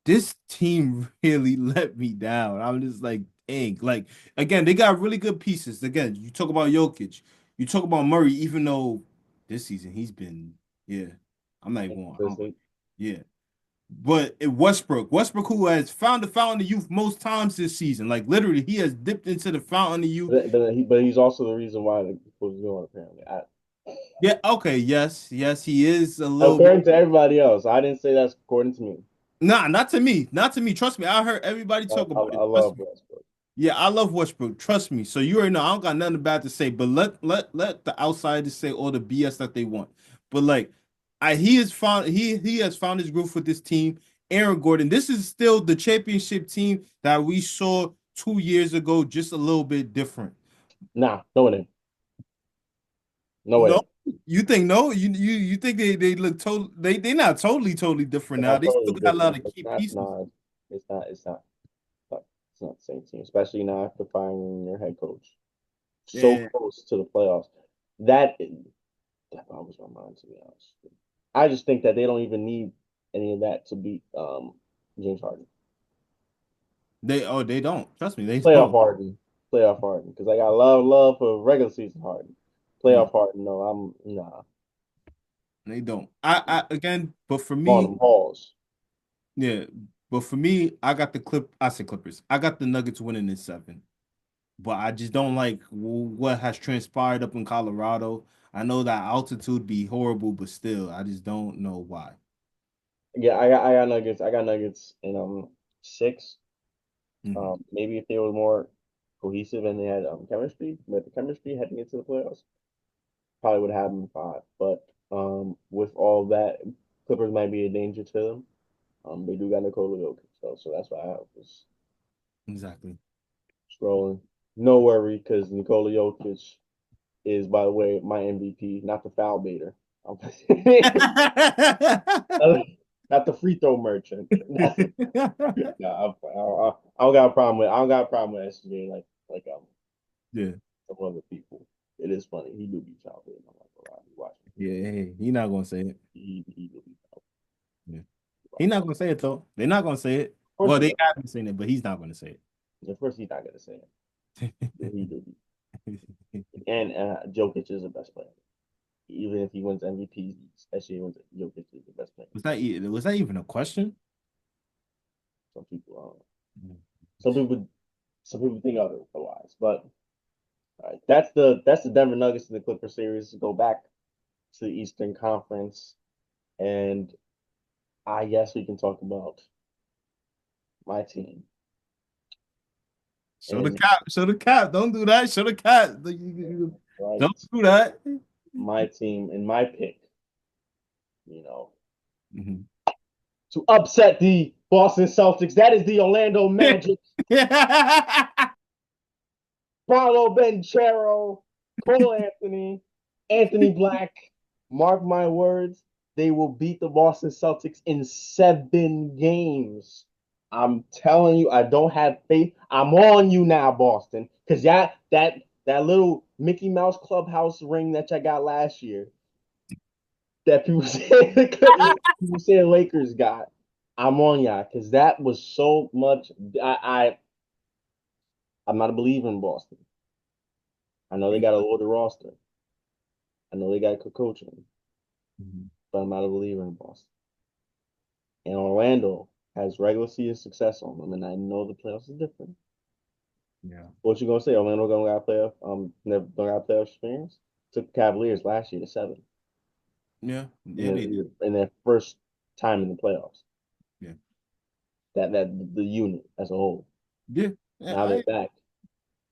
Speaker 1: this team really let me down. I'm just like, dang. Like, again, they got really good pieces. Again, you talk about Jokic, you talk about Murray, even though this season he's been, yeah, I'm not even going,
Speaker 2: Inconsistent.
Speaker 1: yeah. But Westbrook, who has found the fountain of youth most times this season, like literally, he has dipped into the fountain of youth.
Speaker 2: But he's also the reason why the was going apparently.
Speaker 1: Yeah, okay, yes, he is a little bit.
Speaker 2: According to everybody else, I didn't say that's according to me.
Speaker 1: Nah, not to me, not to me. Trust me, I heard everybody talk about it.
Speaker 2: I
Speaker 1: Trust
Speaker 2: love
Speaker 1: me.
Speaker 2: Westbrook.
Speaker 1: Yeah, I love Westbrook. Trust me. So you already know I don't got nothing bad to say, but let the outsiders say all the BS that they want. But like, he has found his groove with this team. Aaron Gordon. This is still the championship team that we saw 2 years ago, just a little bit different.
Speaker 2: Nah, no it ain't. No
Speaker 1: No,
Speaker 2: way.
Speaker 1: you think no? You think they look total? They not totally different
Speaker 2: They're
Speaker 1: now.
Speaker 2: not
Speaker 1: They still
Speaker 2: totally
Speaker 1: got a lot
Speaker 2: different,
Speaker 1: of
Speaker 2: but
Speaker 1: key
Speaker 2: not
Speaker 1: pieces.
Speaker 2: nah. It's not the same team, especially now after firing your head coach. So
Speaker 1: Yeah,
Speaker 2: close to the playoffs. That that boggles my mind to be honest. I just think that they don't even need any of that to beat James Harden.
Speaker 1: they don't. Trust me, they
Speaker 2: Playoff
Speaker 1: don't.
Speaker 2: Harden. Playoff Harden. Because I got love for regular season Harden.
Speaker 1: Yeah,
Speaker 2: Playoff Harden, no, I'm nah.
Speaker 1: they don't. I again, but for
Speaker 2: On
Speaker 1: me.
Speaker 2: them balls.
Speaker 1: Yeah, but for me, I got the clip. I said Clippers. I got the Nuggets winning in seven, but I just don't like what has transpired up in Colorado. I know that altitude be horrible, but still, I just don't know why.
Speaker 2: Yeah, I got Nuggets. I got Nuggets in six.
Speaker 1: Mhm.
Speaker 2: Maybe if they were more cohesive and they had chemistry, but the chemistry heading into the playoffs, probably would have them in five. But with all that, Clippers might be a danger to them. They do got Nikola Jokic, so that's why I was
Speaker 1: Exactly.
Speaker 2: scrolling. No worry, because Nikola Jokic is, by the way, my MVP, not the foul baiter. Not the free throw merchant. Nah, I don't got a problem with. I don't got a problem with SGA like
Speaker 1: Yeah,
Speaker 2: some other people. It is funny. He do be foul baiting. I'm not gonna lie. Be watching him.
Speaker 1: yeah. Hey, he not gonna say it.
Speaker 2: He do be foul
Speaker 1: Yeah. He
Speaker 2: watching.
Speaker 1: not gonna say it though. They're not gonna say it.
Speaker 2: Of course
Speaker 1: Well,
Speaker 2: he
Speaker 1: they
Speaker 2: not.
Speaker 1: have been saying it, but he's not gonna say
Speaker 2: Of course he's not gonna say it. He do be.
Speaker 1: it.
Speaker 2: And Jokic is the best player. Even if he wins MVP, SGA wins. Jokic is the best player.
Speaker 1: Was that even a question?
Speaker 2: Some people. Some people. Some people think otherwise, but all right, that's the Denver Nuggets and the Clipper series. Go back to the Eastern Conference, and I guess we can talk about my team.
Speaker 1: Show the
Speaker 2: And
Speaker 1: cap. Show the cap. Don't do that. Show the cap.
Speaker 2: right,
Speaker 1: Don't do that.
Speaker 2: my team and my pick, you know,
Speaker 1: Mhm.
Speaker 2: to upset the Boston Celtics. That is the Orlando Magic. Paolo Banchero, Cole Anthony, Anthony Black. Mark my words, they will beat the Boston Celtics in 7 games. I'm telling you, I don't have faith. I'm on you now, Boston, because that little Mickey Mouse clubhouse ring that I got last year, that people say people say Lakers got. I'm on y'all because that was so much. I'm not a believer in Boston. I know they got a loaded roster. I know they got good coaching,
Speaker 1: Mhm.
Speaker 2: but I'm not a believer in Boston. And Orlando has regular season success on them, and I know the playoffs is different.
Speaker 1: Yeah.
Speaker 2: What you gonna say? Orlando gonna got playoff? Never gonna got playoff experience. Took the Cavaliers last year to 7
Speaker 1: Yeah.
Speaker 2: in
Speaker 1: Yeah, they did.
Speaker 2: their first time in the playoffs.
Speaker 1: Yeah.
Speaker 2: That the unit as a whole.
Speaker 1: Yeah. Yeah,
Speaker 2: Now they're back.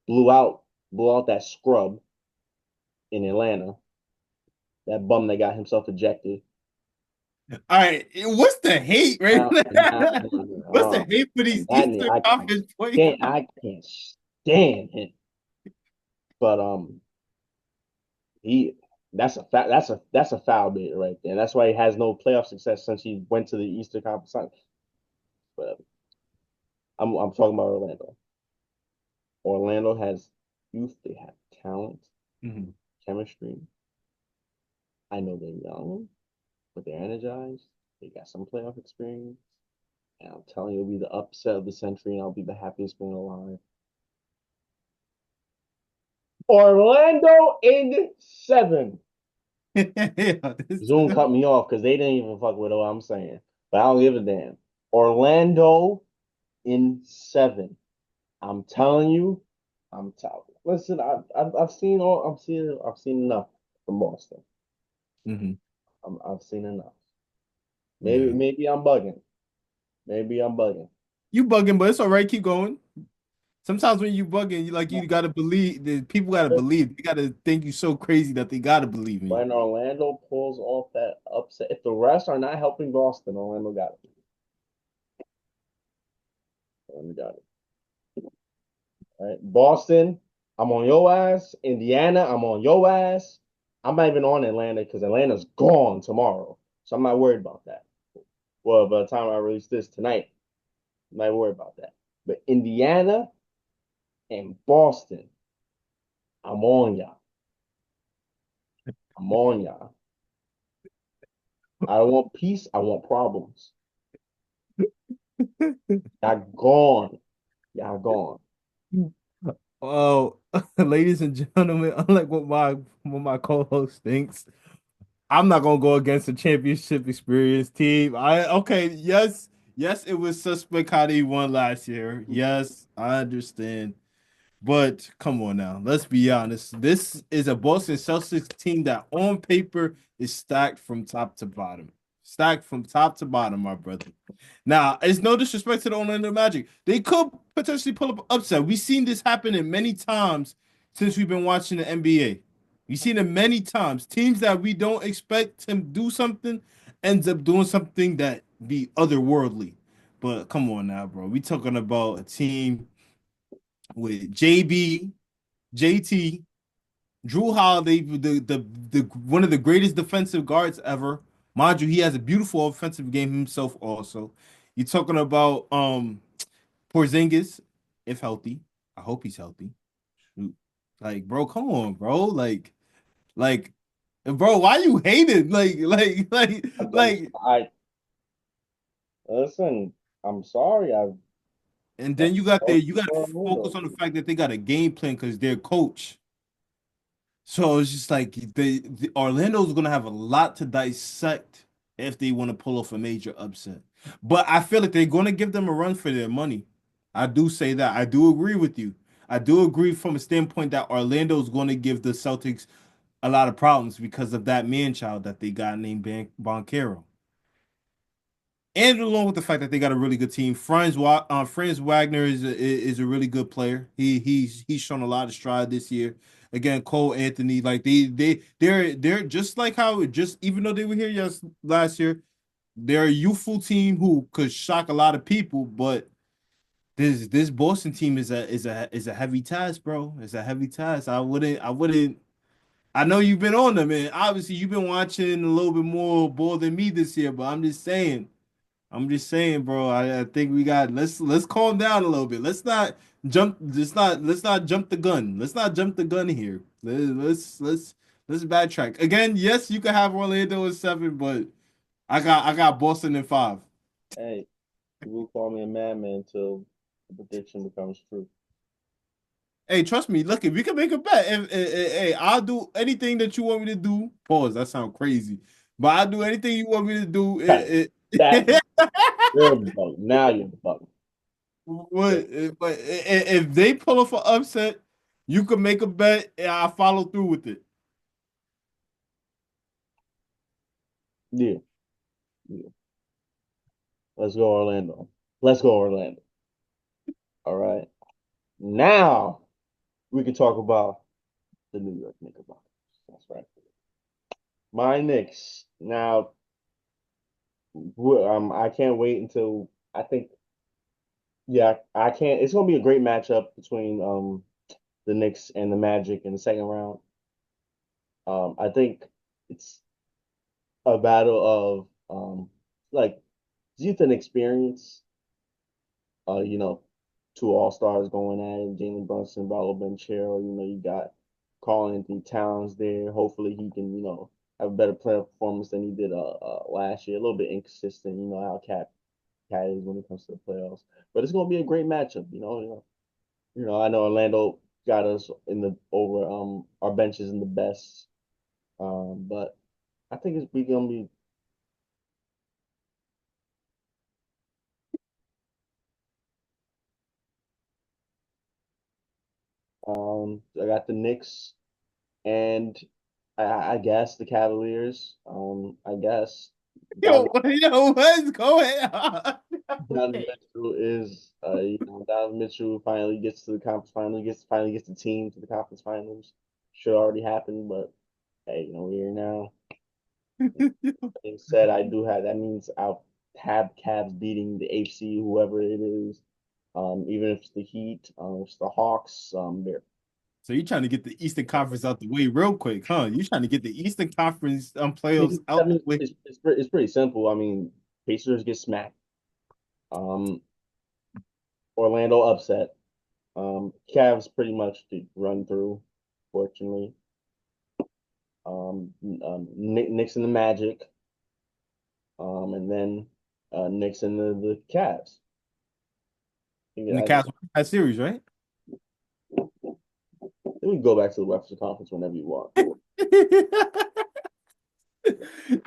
Speaker 2: Blew out that scrub in Atlanta. That bum that got himself ejected.
Speaker 1: all right. What's the hate right there? What's the hate for these Eastern Conference players?
Speaker 2: I can't stand him. But he that's a foul bait right there. That's why he has no playoff success since he went to the Eastern Conference Finals. But I'm talking about Orlando. Orlando has youth. They have talent,
Speaker 1: Mhm.
Speaker 2: chemistry. I know they're young, but they're energized. They got some playoff experience. And I'm telling you, it'll be the upset of the century, and I'll be the happiest man alive. Orlando in 7.
Speaker 1: Yeah,
Speaker 2: Zoom cut me off because they didn't even fuck with what I'm saying. But I don't give a damn. Orlando in 7. I'm telling you, I'm telling. Listen, I've seen all. I've seen enough from Boston.
Speaker 1: Mhm.
Speaker 2: I've seen enough. Maybe
Speaker 1: Yeah.
Speaker 2: maybe I'm bugging. Maybe I'm bugging.
Speaker 1: You bugging, but it's all right. Keep going. Sometimes when you bugging, you gotta believe. The people gotta believe. They gotta think you so crazy that they gotta believe in you.
Speaker 2: When Orlando pulls off that upset, if the refs are not helping Boston, Orlando got it. Orlando got it. All right, Boston, I'm on your ass. Indiana, I'm on your ass. I'm not even on Atlanta because Atlanta's gone tomorrow, so I'm not worried about that. Well, by the time I release this tonight, I'm not worried about that. But Indiana and Boston, I'm on y'all. I'm on y'all. I don't want peace. I want problems. Y'all gone. Y'all gone.
Speaker 1: Oh, ladies and gentlemen, unlike what my co-host thinks, I'm not gonna go against the championship experience team. Yes, it was suspect how they won last year. Yes, I understand. But come on now, let's be honest. This is a Boston Celtics team that on paper is stacked from top to bottom. Stacked from top to bottom, my brother. Now, it's no disrespect to the Orlando Magic. They could potentially pull up an upset. We've seen this happen in many times since we've been watching the NBA. We've seen it many times. Teams that we don't expect to do something ends up doing something that be otherworldly. But come on now, bro. We talking about a team with JB, JT, Drew Holiday, the one of the greatest defensive guards ever. Mind you, he has a beautiful offensive game himself also. You're talking about Porzingis, if healthy. I hope he's healthy. Shoot. Like, bro, come on, bro. Like, bro, why you hated?
Speaker 2: I listen. I'm sorry.
Speaker 1: And
Speaker 2: I
Speaker 1: then you got to
Speaker 2: for
Speaker 1: focus
Speaker 2: Orlando.
Speaker 1: on the fact that they got a game plan because their coach. So it's just like the Orlando's gonna have a lot to dissect if they want to pull off a major upset. But I feel like they're gonna give them a run for their money. I do say that. I do agree with you. I do agree from a standpoint that Orlando's going to give the Celtics a lot of problems because of that man child that they got named Boncaro. And along with the fact that they got a really good team, Franz Wagner is a really good player. He's shown a lot of stride this year. Again, Cole Anthony, like they're just like how just even though they were here last year, they're a youthful team who could shock a lot of people. But this Boston team is a heavy task, bro. It's a heavy task. I wouldn't. I know you've been on them, and obviously you've been watching a little bit more ball than me this year. But I'm just saying, bro. I think we got let's calm down a little bit. Let's not jump the gun. Let's not jump the gun here. Let's backtrack. Again, yes, you can have Orlando in 7, but I got Boston in 5.
Speaker 2: Hey, you will call me a madman until the prediction becomes true.
Speaker 1: Hey, trust me. Look, if we can make a bet, hey, I'll do anything that you want me to do. Pause. That sounds crazy, but I'll do anything you want me to do.
Speaker 2: That that you're bugging. Now you're bugging.
Speaker 1: But if they pull off an upset, you can make a bet and I'll follow through with it.
Speaker 2: Yeah, yeah. Let's go Orlando. Let's go Orlando. All right. Now we can talk about the New York Knickerbockers. That's right. My Knicks. Now, I can't wait until I think. Yeah, I can't. It's gonna be a great matchup between the Knicks and the Magic in the second round. I think it's a battle of like youth and experience. You know, two all stars going at it, Jalen Brunson, Paolo Banchero. You know, you got Karl Anthony Towns there. Hopefully, he can have a better player performance than he did last year. A little bit inconsistent. You know how Cat is when it comes to the playoffs, but it's gonna be a great matchup. I know Orlando got us in the over our benches in the best, but I think gonna be. I got the Knicks and I guess the Cavaliers. I guess
Speaker 1: Yo,
Speaker 2: Donovan,
Speaker 1: yo, what's going on?
Speaker 2: Donovan Mitchell is Donovan Mitchell finally gets to the conference finals, finally gets the team to the conference finals. Should already happen, but hey, we're here now. Being said, I do have that means I'll have Cavs beating the AFC, whoever it is. Even if it's the Heat, if it's the Hawks, they're
Speaker 1: So you trying to get the Eastern Conference out the way real quick, huh? You trying to get the Eastern Conference playoffs
Speaker 2: I
Speaker 1: out the
Speaker 2: mean,
Speaker 1: way?
Speaker 2: it's pretty simple. I mean, Pacers get smacked. Um, Orlando upset. Cavs pretty much did run through, fortunately. Knicks and the Magic, and then Knicks and the Cavs.
Speaker 1: In the
Speaker 2: I think
Speaker 1: Cavs that series, right?
Speaker 2: we can go back to the Western Conference whenever you want.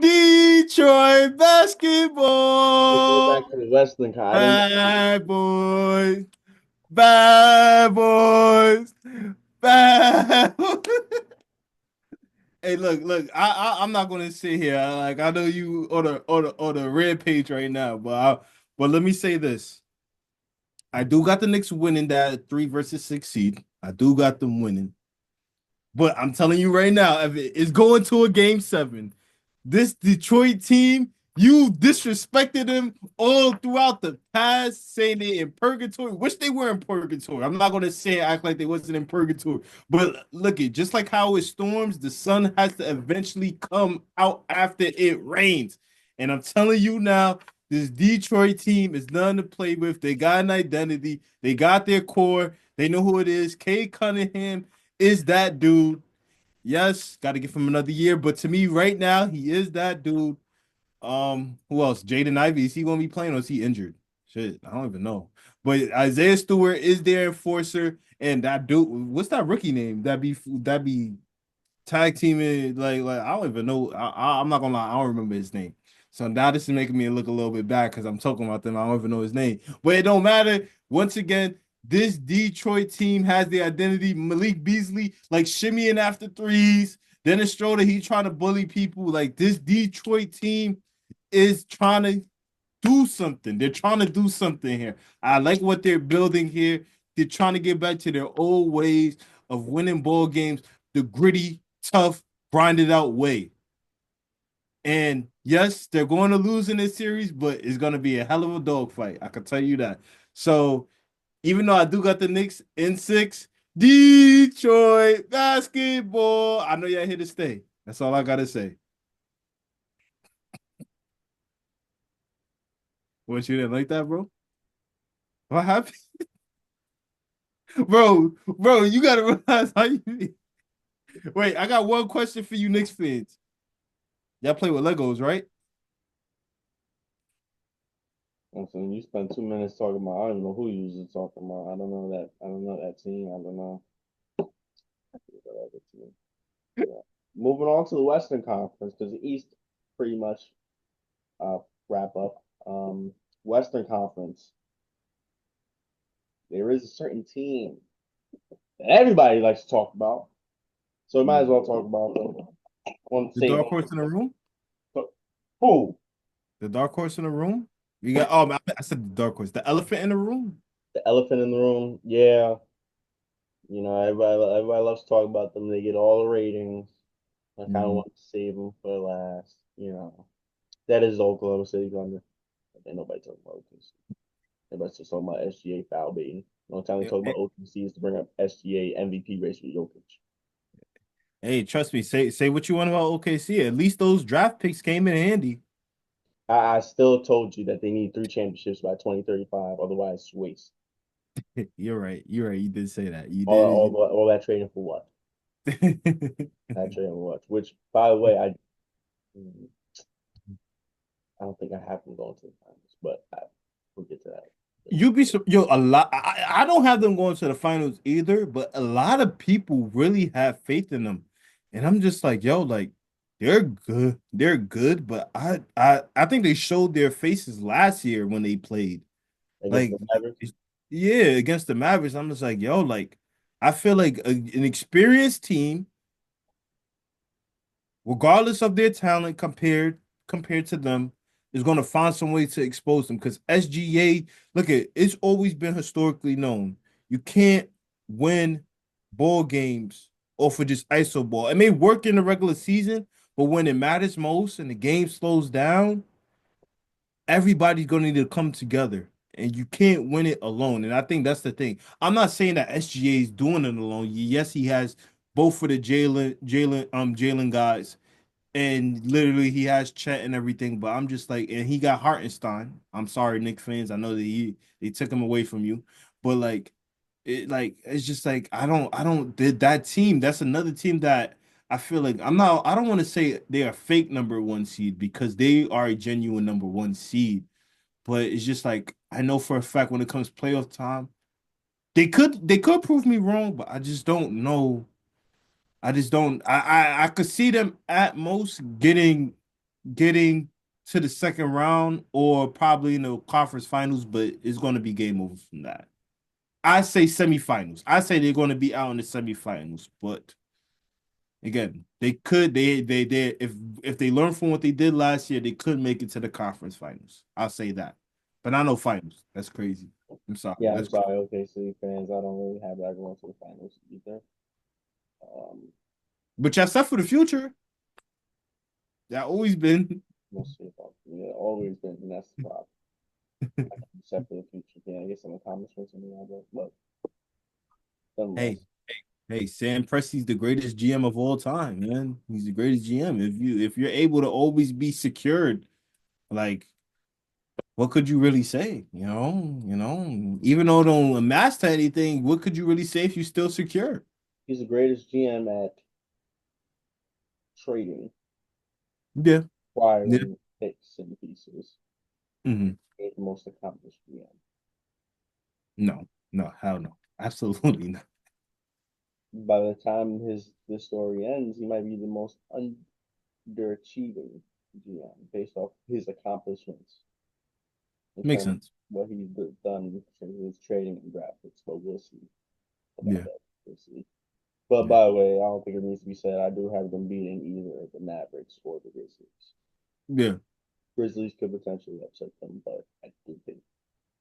Speaker 1: Detroit
Speaker 2: We'll go
Speaker 1: basketball.
Speaker 2: back to the Western Conference. I didn't.
Speaker 1: Bad boys. Bad boys. Bad boys. Hey, look. I'm not gonna sit here. Like I know you on the red page right now, but let me say this. I do got the Knicks winning that 3 versus 6 seed. I do got them winning. But I'm telling you right now, if it's going to a game 7, this Detroit team, you disrespected them all throughout the past, saying they in purgatory. Wish they were in purgatory. I'm not gonna say act like they wasn't in purgatory, but look it, just like how it storms, the sun has to eventually come out after it rains. And I'm telling you now, this Detroit team is nothing to play with. They got an identity, they got their core, they know who it is. Cade Cunningham is that dude. Yes, got to give him another year, but to me, right now, he is that dude. Who else? Jaden Ivey. Is he gonna be playing or is he injured? Shit, I don't even know. But Isaiah Stewart is their enforcer, and that dude, what's that rookie name? That be tag teaming like I don't even know. I'm not gonna lie, I don't remember his name. So now this is making me look a little bit bad because I'm talking about them. I don't even know his name, but it don't matter. Once again, this Detroit team has the identity. Malik Beasley like shimmying after threes. Dennis Schroeder, he trying to bully people. Like this Detroit team is trying to. do something. They're trying to do something here. I like what they're building here. They're trying to get back to their old ways of winning ball games, the gritty, tough, grinded out way. And yes, they're going to lose in this series, but it's going to be a hell of a dogfight. I can tell you that. So even though I do got the Knicks in six, Detroit basketball. I know y'all here to stay. That's all I gotta say. What, you didn't like that, bro? What happened? Bro, you gotta realize how you wait. I got one question for you, Knicks fans. Y'all play with Legos, right?
Speaker 2: And so you spend 2 minutes talking about, I don't even know who you was talking about. I don't know that. I don't know that team. I don't know that other team. Yeah. Moving on to the Western Conference because the East pretty much uh wrap up. Western Conference. There is a certain team that everybody likes to talk about, so we might as well talk about them. On
Speaker 1: The
Speaker 2: say
Speaker 1: dark horse in the room.
Speaker 2: who
Speaker 1: The dark horse in the room. You got. Oh, I said the dark horse. The elephant in the room.
Speaker 2: the elephant in the room. Yeah, everybody loves to talk about them. They get all the ratings. I kind of
Speaker 1: Mhm.
Speaker 2: want to save them for last. That is Oklahoma City Thunder. Ain't nobody talking about OKC. Everybody's just talking about SGA foul baiting. The only time they talk about OKC is to bring up SGA MVP race with Jokic.
Speaker 1: Hey, trust me. Say what you want about OKC. At least those draft picks came in handy.
Speaker 2: I still told you that they need 3 championships by 2035, otherwise it's waste.
Speaker 1: You're right. You're right. You did say that. You
Speaker 2: All,
Speaker 1: did.
Speaker 2: all that trading for what? That trading for what? Which, by the way, I don't think I have them going to the finals, but we'll get to that.
Speaker 1: You'd be yo a lot. I don't have them going to the finals either, but a lot of people really have faith in them, and I'm just like, yo, like they're good. They're good, but I think they showed their faces last year when they played.
Speaker 2: Against
Speaker 1: Like,
Speaker 2: the Mavericks.
Speaker 1: yeah, against the Mavericks. I'm just like, yo, like I feel like an experienced team, regardless of their talent compared to them, is going to find some way to expose them. Because SGA, look at it's always been historically known you can't win ball games off of just iso ball. It may work in the regular season, but when it matters most and the game slows down, everybody's going to need to come together. And you can't win it alone. And I think that's the thing. I'm not saying that SGA is doing it alone. Yes, he has both for the Jalen guys, and literally he has Chet and everything. But I'm just like, and he got Hartenstein. I'm sorry, Nick fans. I know that they took him away from you, but it's just like I don't did that team. That's another team that I feel like I don't want to say they're a fake number one seed because they are a genuine number one seed. But it's just like I know for a fact when it comes playoff time, they could prove me wrong, but I just don't know. I just don't. I could see them at most getting to the second round or probably in the conference finals, but it's going to be game over from that. I say semifinals. I say they're going to be out in the semifinals, but again, they if they learn from what they did last year, they could make it to the conference finals. I'll say that, but I know finals. That's crazy. I'm sorry.
Speaker 2: Yeah, I'm
Speaker 1: That's crazy.
Speaker 2: sorry, OKC fans. I don't really have that going to the finals either.
Speaker 1: But y'all set for the future. That always been.
Speaker 2: We'll see about yeah, always been, and that's the problem. Except for the future, yeah, I get some accomplishments in the but
Speaker 1: Hey,
Speaker 2: nonetheless,
Speaker 1: hey, Sam Presti's the greatest GM of all time, man. He's the greatest GM. If you're able to always be secured, like what could you really say? Even though it don't amass to anything, what could you really say if you still secure?
Speaker 2: he's the greatest GM at trading,
Speaker 1: Yeah. Yeah.
Speaker 2: acquiring picks and pieces.
Speaker 1: Hmm.
Speaker 2: He's the most accomplished GM.
Speaker 1: No, no, hell no. Absolutely not.
Speaker 2: By the time his this story ends, he might be the most underachieving GM based off his accomplishments in
Speaker 1: Makes
Speaker 2: terms of
Speaker 1: sense.
Speaker 2: what he's done in terms of his trading and graphics. But we'll see about
Speaker 1: Yeah.
Speaker 2: that. We'll see. But
Speaker 1: Yeah.
Speaker 2: by the way, I don't think it needs to be said. I do have them beating either the Mavericks or the Grizzlies.
Speaker 1: Yeah.
Speaker 2: Grizzlies could potentially upset them, but I do think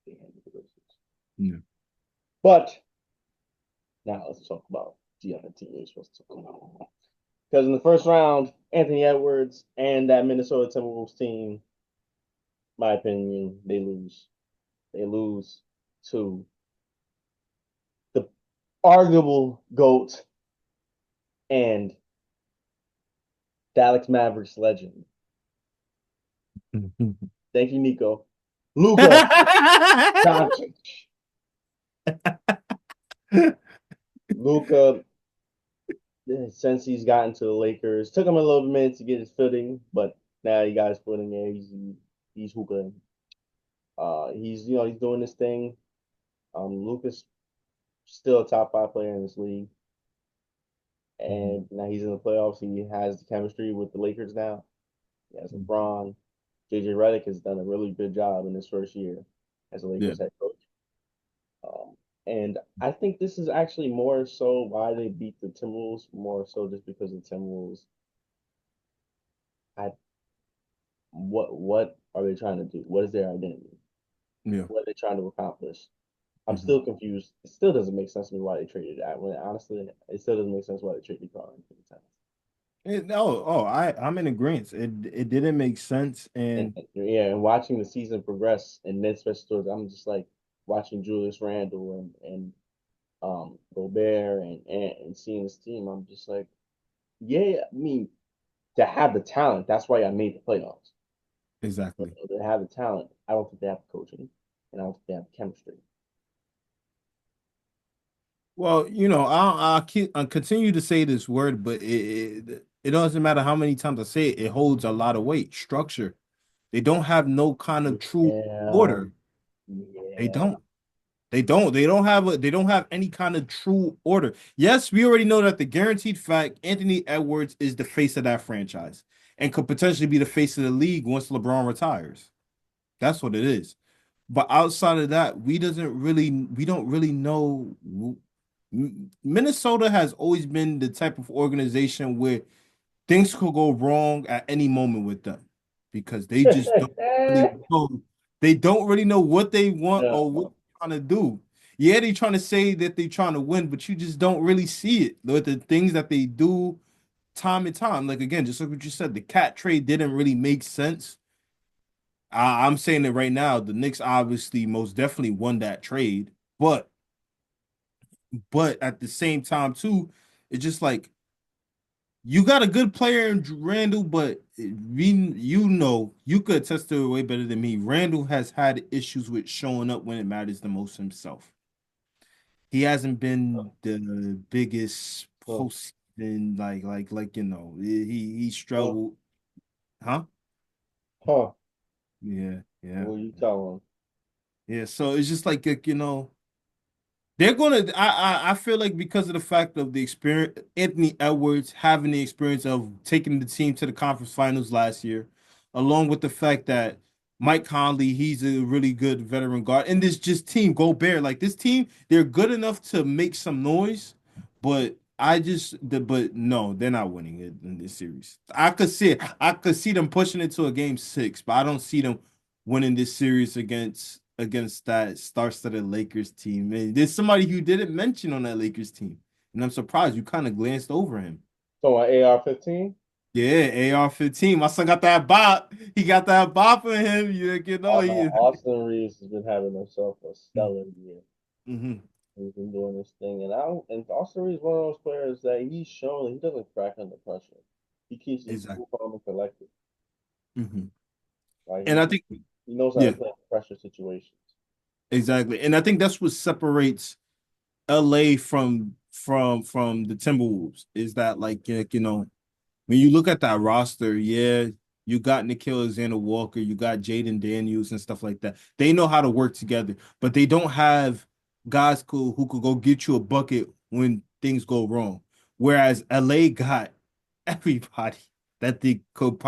Speaker 2: they handle the Grizzlies.
Speaker 1: Yeah.
Speaker 2: But now let's talk about the other team we're supposed to talk about. Because in the first round, Anthony Edwards and that Minnesota Timberwolves team, my opinion, they lose. They lose to the arguable GOAT and Dallas Mavericks legend. Thank you, Nico. Luka Doncic. Luka, since he's gotten to the Lakers, took him a little minute to get his footing, but now he got his footing there. He's hooping. He's doing this thing. Luka's still a top 5 player in this league, and now he's in the playoffs. He has the chemistry with the Lakers now. He has LeBron. JJ Redick has done a really good job in his first year as a
Speaker 1: Yeah.
Speaker 2: Lakers head coach. And I think this is actually more so why they beat the Timberwolves, more so just because the Timberwolves had what are they trying to do? What is their identity?
Speaker 1: Yeah.
Speaker 2: What are they trying to accomplish? I'm
Speaker 1: Mhm.
Speaker 2: still confused. It still doesn't make sense to me why they traded that. When honestly, it still doesn't make sense why they traded Carl Anthony Towns.
Speaker 1: I'm in agreement. It didn't make sense,
Speaker 2: And
Speaker 1: and
Speaker 2: yeah, and watching the season progress, and then especially towards, I'm just like watching Julius Randle and Gobert and seeing this team. I'm just like, yeah, I mean, to have the talent, that's why I made the playoffs. But
Speaker 1: exactly.
Speaker 2: to have the talent, I don't think they have the coaching, and I don't think they have the chemistry.
Speaker 1: Well, I continue to say this word, but it doesn't matter how many times I say it. It holds a lot of weight. Structure. They don't have no kind of true
Speaker 2: Yeah,
Speaker 1: order. They
Speaker 2: yeah.
Speaker 1: don't. They don't. They don't have any kind of true order. Yes, we already know that the guaranteed fact Anthony Edwards is the face of that franchise and could potentially be the face of the league once LeBron retires. That's what it is. But outside of that, we don't really know. Minnesota has always been the type of organization where things could go wrong at any moment with them because they just don't really know. They don't really know what they want or what
Speaker 2: No.
Speaker 1: they're trying to do. Yeah, they're trying to say that they're trying to win, but you just don't really see it with the things that they do time and time. Like again, just like what you said, the cat trade didn't really make sense. I'm saying it right now. The Knicks obviously most definitely won that trade, but at the same time too, it's just like you got a good player in Randall, but you could attest to it way better than me. Randall has had issues with showing up when it matters the most himself. He hasn't been the biggest
Speaker 2: Huh.
Speaker 1: postseason, he
Speaker 2: Huh.
Speaker 1: struggled, huh?
Speaker 2: Huh.
Speaker 1: Yeah, yeah,
Speaker 2: What you telling
Speaker 1: yeah. So it's just like. They're gonna. I feel like because of the fact of the experience, Anthony Edwards having the experience of taking the team to the conference finals last year, along with the fact that Mike Conley, he's a really good veteran guard, and this just team Gobert, like this team, they're good enough to make some noise, but but no, they're not winning it in this series. I could see it. I could see them pushing it to a game 6, but I don't see them winning this series against that star-studded Lakers team. And there's somebody you didn't mention on that Lakers team, and I'm surprised you kind of glanced over him.
Speaker 2: So on AR-15?
Speaker 1: Yeah, AR-15. My son got that bop. He got that bop in him. He.
Speaker 2: Austin Reeves has been having himself a stellar year.
Speaker 1: Mm-hmm.
Speaker 2: He's been doing this thing, and Austin Reeves is one of those players that he's shown he doesn't crack under pressure. He keeps his
Speaker 1: Exactly.
Speaker 2: cool, calm, and collected.
Speaker 1: Mm-hmm.
Speaker 2: Like
Speaker 1: And I think,
Speaker 2: he knows how to
Speaker 1: yeah,
Speaker 2: play in pressure situations.
Speaker 1: exactly. And I think that's what separates LA from the Timberwolves is that when you look at that roster, yeah, you got Nickeil Alexander Walker, you got Jaden Daniels and stuff like that. They know how to work together, but they don't have guys who could go get you a bucket when things go wrong. Whereas LA got everybody that they could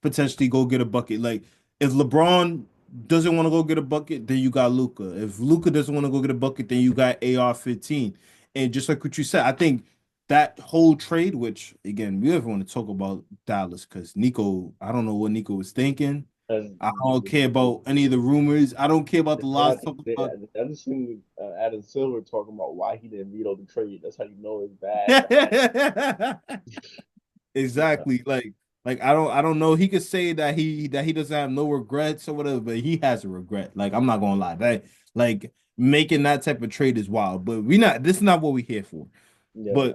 Speaker 1: potentially go get a bucket. Like if LeBron doesn't want to go get a bucket, then you got Luca. If Luca doesn't want to go get a bucket, then you got AR-15. And just like what you said, I think that whole trade, which again, we ever want to talk about Dallas because Nico, I don't know what Nico was thinking,
Speaker 2: As
Speaker 1: I don't care about any of the rumors. I don't care about the
Speaker 2: they
Speaker 1: lies
Speaker 2: had,
Speaker 1: talking
Speaker 2: they,
Speaker 1: about.
Speaker 2: I just seen Adam Silver talking about why he didn't veto the trade. That's how you know it's bad. Yeah.
Speaker 1: Exactly. I don't know. He could say that he doesn't have no regrets or whatever, but he has a regret. Like I'm not gonna lie. That like making that type of trade is wild. But we not this is not what we're here for.
Speaker 2: Yeah.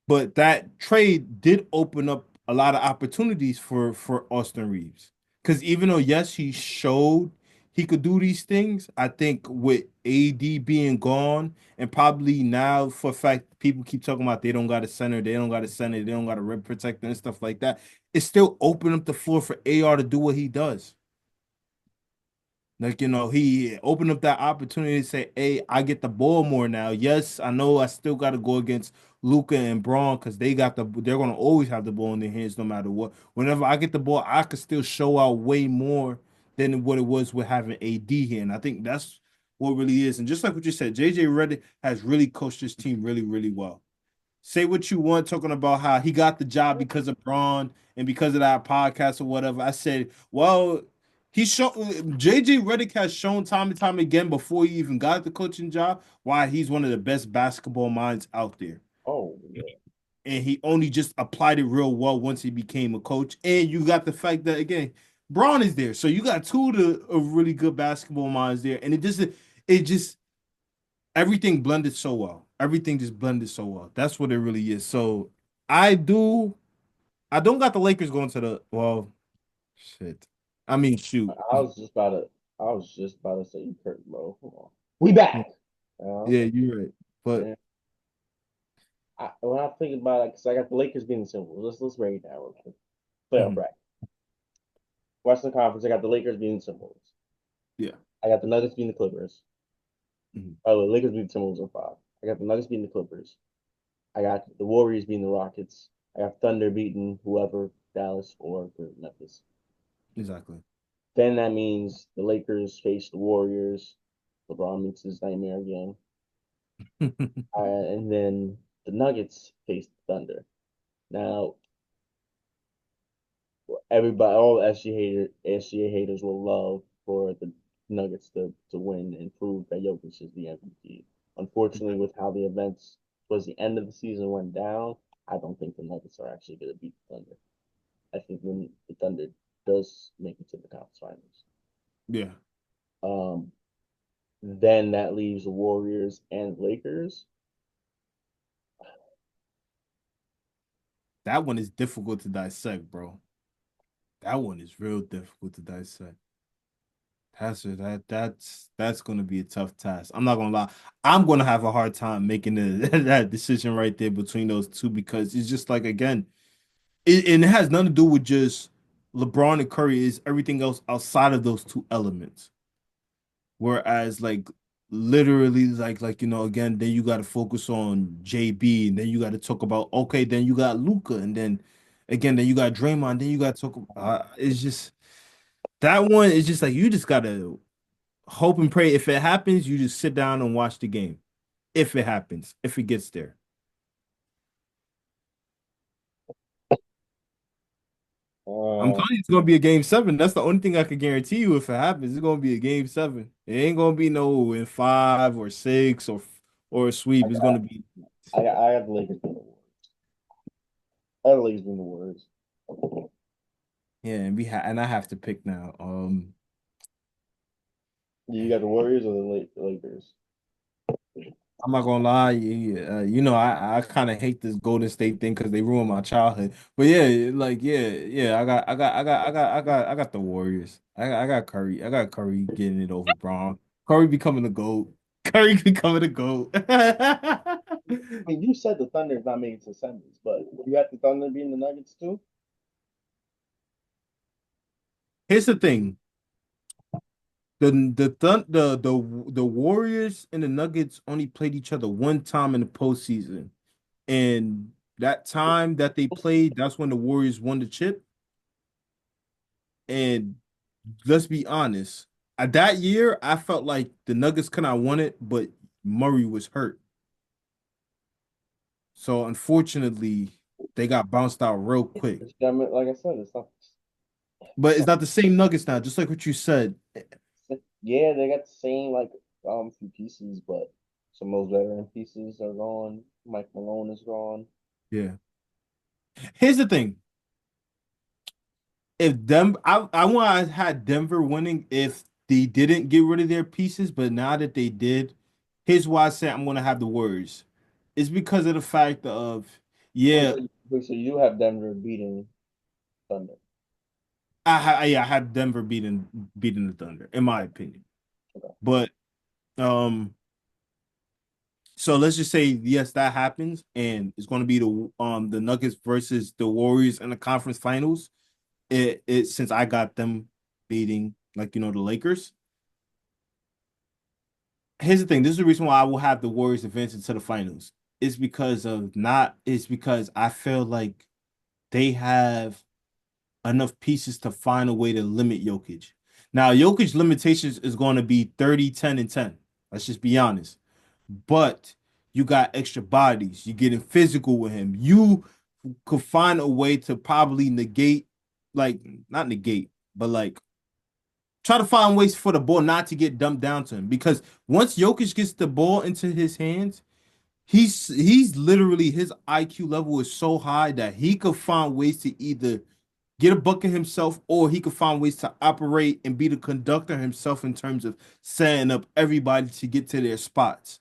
Speaker 1: But that trade did open up a lot of opportunities for Austin Reeves. Because even though yes, he showed he could do these things, I think with AD being gone and probably now for a fact people keep talking about they don't got a center, they don't got a rim protector and stuff like that. It still opened up the floor for AR to do what he does. Like, he opened up that opportunity to say, hey, I get the ball more now. Yes, I know I still got to go against Luca and Braun because they're gonna always have the ball in their hands no matter what. Whenever I get the ball, I could still show out way more than what it was with having AD here. And I think that's what really is. And just like what you said, JJ Redick has really coached this team really, really well. Say what you want, talking about how he got the job because of Braun and because of that podcast or whatever. I said, well, he shown JJ Redick has shown time and time again before he even got the coaching job why he's one of the best basketball minds out there.
Speaker 2: Oh, yeah.
Speaker 1: And he only just applied it real well once he became a coach. And you got the fact that again, Braun is there. So you got two of really good basketball minds there. And it just everything blended so well. Everything just blended so well. That's what it really is. So I do. I don't got the Lakers going to the shit. I mean, shoot.
Speaker 2: I was just about to say you Kurt, bro. Come on. We back.
Speaker 1: Yeah, you're right. But
Speaker 2: And when I think about it, because I got the Lakers being the symbol. Let's break it down real quick. Playoff
Speaker 1: mhm,
Speaker 2: bracket. Western Conference, I got the Lakers being the symbols.
Speaker 1: yeah.
Speaker 2: I got the Nuggets being the Clippers.
Speaker 1: Mhm.
Speaker 2: Oh, the Lakers being the Timberwolves in five. I got the Nuggets being the Clippers. I got the Warriors being the Rockets. I got Thunder beating whoever, Dallas or Memphis.
Speaker 1: Exactly.
Speaker 2: Then that means the Lakers face the Warriors. LeBron meets his nightmare again. And then the Nuggets face the Thunder. Now, everybody, all SGA haters will love for the Nuggets to win and prove that Jokic is the MVP. Unfortunately, with how the events towards the end of the season went down, I don't think the Nuggets are actually going to beat the Thunder. I think when the Thunder does make it to the conference finals,
Speaker 1: Yeah.
Speaker 2: um, then that leaves the Warriors and Lakers.
Speaker 1: That one is difficult to dissect, bro. That one is real difficult to dissect. That's gonna be a tough task. I'm not gonna lie. I'm gonna have a hard time making that decision right there between those two because it's just like again, and it has nothing to do with just LeBron and Curry. Is everything else outside of those two elements. Whereas like literally again, then you got to focus on JB, and then you got to talk about okay, then you got Luca, and then again, then you got Draymond, then you got to talk. It's just that one is just like you just gotta hope and pray. If it happens, you just sit down and watch the game. If it happens, if it gets there. I'm
Speaker 2: Uh,
Speaker 1: telling you, it's gonna be a game 7. That's the only thing I can guarantee you. If it happens, it's gonna be a game 7. It ain't gonna be no in 5 or 6 or a
Speaker 2: I
Speaker 1: sweep. It's
Speaker 2: got
Speaker 1: gonna be
Speaker 2: I have the Lakers being the Warriors. I have the Lakers being the Warriors.
Speaker 1: yeah. And I have to pick now.
Speaker 2: You got the Warriors or the Lakers?
Speaker 1: I'm not gonna lie. I kind of hate this Golden State thing because they ruined my childhood. But yeah, yeah. I got the Warriors. I got Curry. I got Curry getting it over Braun. Curry becoming the GOAT. Curry becoming the GOAT.
Speaker 2: I mean, you said the Thunder is not making it to semis, but you got the Thunder being the Nuggets too.
Speaker 1: Here's the thing. The Warriors and the Nuggets only played each other one time in the postseason. And that time that they played, that's when the Warriors won the chip. And let's be honest, that year I felt like the Nuggets could not won it, but Murray was hurt. So unfortunately, they got bounced out real quick.
Speaker 2: Like I said, it's not.
Speaker 1: but it's
Speaker 2: So
Speaker 1: not the same Nuggets now. Just like what you said.
Speaker 2: yeah, they got the same like few pieces, but some of those veteran pieces are gone. Mike Malone is gone.
Speaker 1: Yeah. Here's the thing. If them, I want to had Denver winning if they didn't get rid of their pieces, but now that they did, here's why I say I'm gonna have the Warriors. It's because of the fact of yeah,
Speaker 2: Wait, so you have Denver beating Thunder.
Speaker 1: yeah, I have Denver beating the Thunder in my opinion.
Speaker 2: Okay.
Speaker 1: But um, so let's just say yes, that happens, and it's going to be the Nuggets versus the Warriors in the conference finals. It since I got them beating like the Lakers. Here's the thing. This is the reason why I will have the Warriors advance into the finals. It's because I feel like they have enough pieces to find a way to limit Jokic. Now, Jokic limitations is going to be 30, 10, and 10. Let's just be honest. But you got extra bodies. You're getting physical with him. You could find a way to probably negate, like, not negate, but like try to find ways for the ball not to get dumped down to him. Because once Jokic gets the ball into his hands, he's literally his IQ level is so high that he could find ways to either get a bucket himself or he could find ways to operate and be the conductor himself in terms of setting up everybody to get to their spots.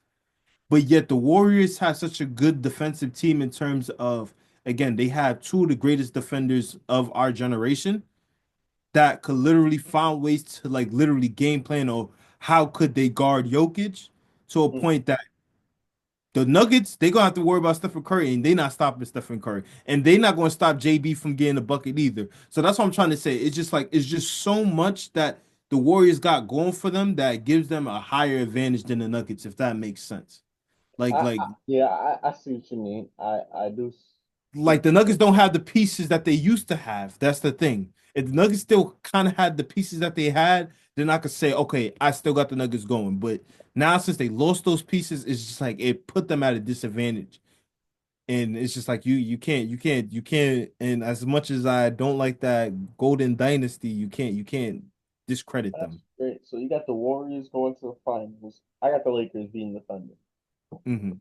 Speaker 1: But yet the Warriors have such a good defensive team in terms of again, they have two of the greatest defenders of our generation that could literally find ways to like literally game plan or how could they guard Jokic to a
Speaker 2: Mm.
Speaker 1: point that the Nuggets, they gonna have to worry about Stephen Curry, and they not stopping Stephen Curry, and they not gonna stop JB from getting the bucket either. So that's what I'm trying to say. It's just like it's just so much that the Warriors got going for them that gives them a higher advantage than the Nuggets, if that makes sense. Like like
Speaker 2: Yeah, I see what you mean. I do see
Speaker 1: like the Nuggets don't have the pieces that they used to have. That's the thing. If the Nuggets still kind of had the pieces that they had, then I could say, okay, I still got the Nuggets going. But now since they lost those pieces, it's just like it put them at a disadvantage. And it's just like you can't. And as much as I don't like that Golden Dynasty, you can't discredit
Speaker 2: that's
Speaker 1: them.
Speaker 2: great. So you got the Warriors going to the finals. I got the Lakers beating the Thunder.
Speaker 1: Hmm.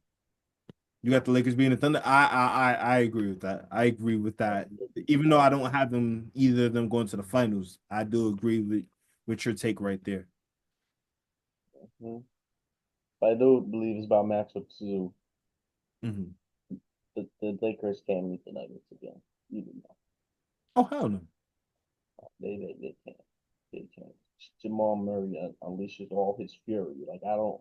Speaker 1: You got the Lakers being the Thunder. I agree with that. I agree with that. Even though I don't have them either of them going to the finals, I do agree with your take right there.
Speaker 2: Mhm. But I do believe it's about matchup too.
Speaker 1: Hmm.
Speaker 2: The Lakers can't meet the Nuggets again. Even though
Speaker 1: Oh hell no.
Speaker 2: they can't. They can't. Jamal Murray unleashes all his fury. Like I don't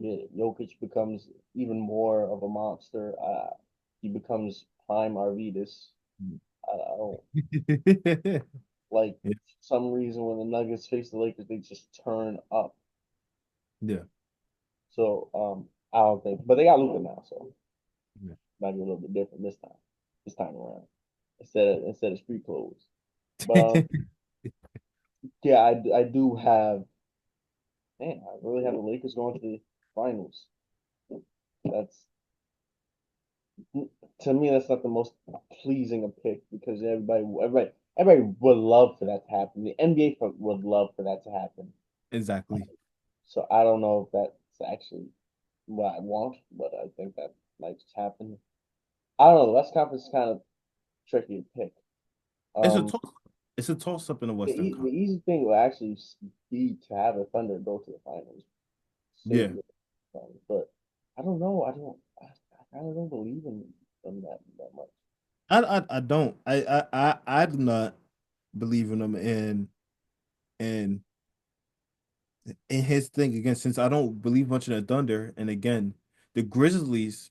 Speaker 2: get it. Jokic becomes even more of a monster. He becomes prime Arvidas. I don't like
Speaker 1: Yeah.
Speaker 2: for some reason when the Nuggets face the Lakers, they just turn up.
Speaker 1: Yeah.
Speaker 2: So I don't think, but they got Luka now, so
Speaker 1: Yeah.
Speaker 2: might be a little bit different this time. This time around, instead of street clothes. But yeah, I do have. Man, I really have the Lakers going to the finals. That's to me, that's not the most pleasing a pick because everybody would love for that to happen. The NBA would love for that to happen.
Speaker 1: Exactly.
Speaker 2: So I don't know if that's actually what I want, but I think that might just happen. I don't know. The West Conference is kind of tricky to pick.
Speaker 1: It's a
Speaker 2: Um,
Speaker 1: toss. It's a toss up in the Western
Speaker 2: the
Speaker 1: Conference.
Speaker 2: easy thing will actually be to have the Thunder go to the finals, save
Speaker 1: Yeah.
Speaker 2: the finals. But I don't know. I kind of don't believe in them that much.
Speaker 1: I don't. I do not believe in them and and his thing again, since I don't believe much in the Thunder, and again, the Grizzlies,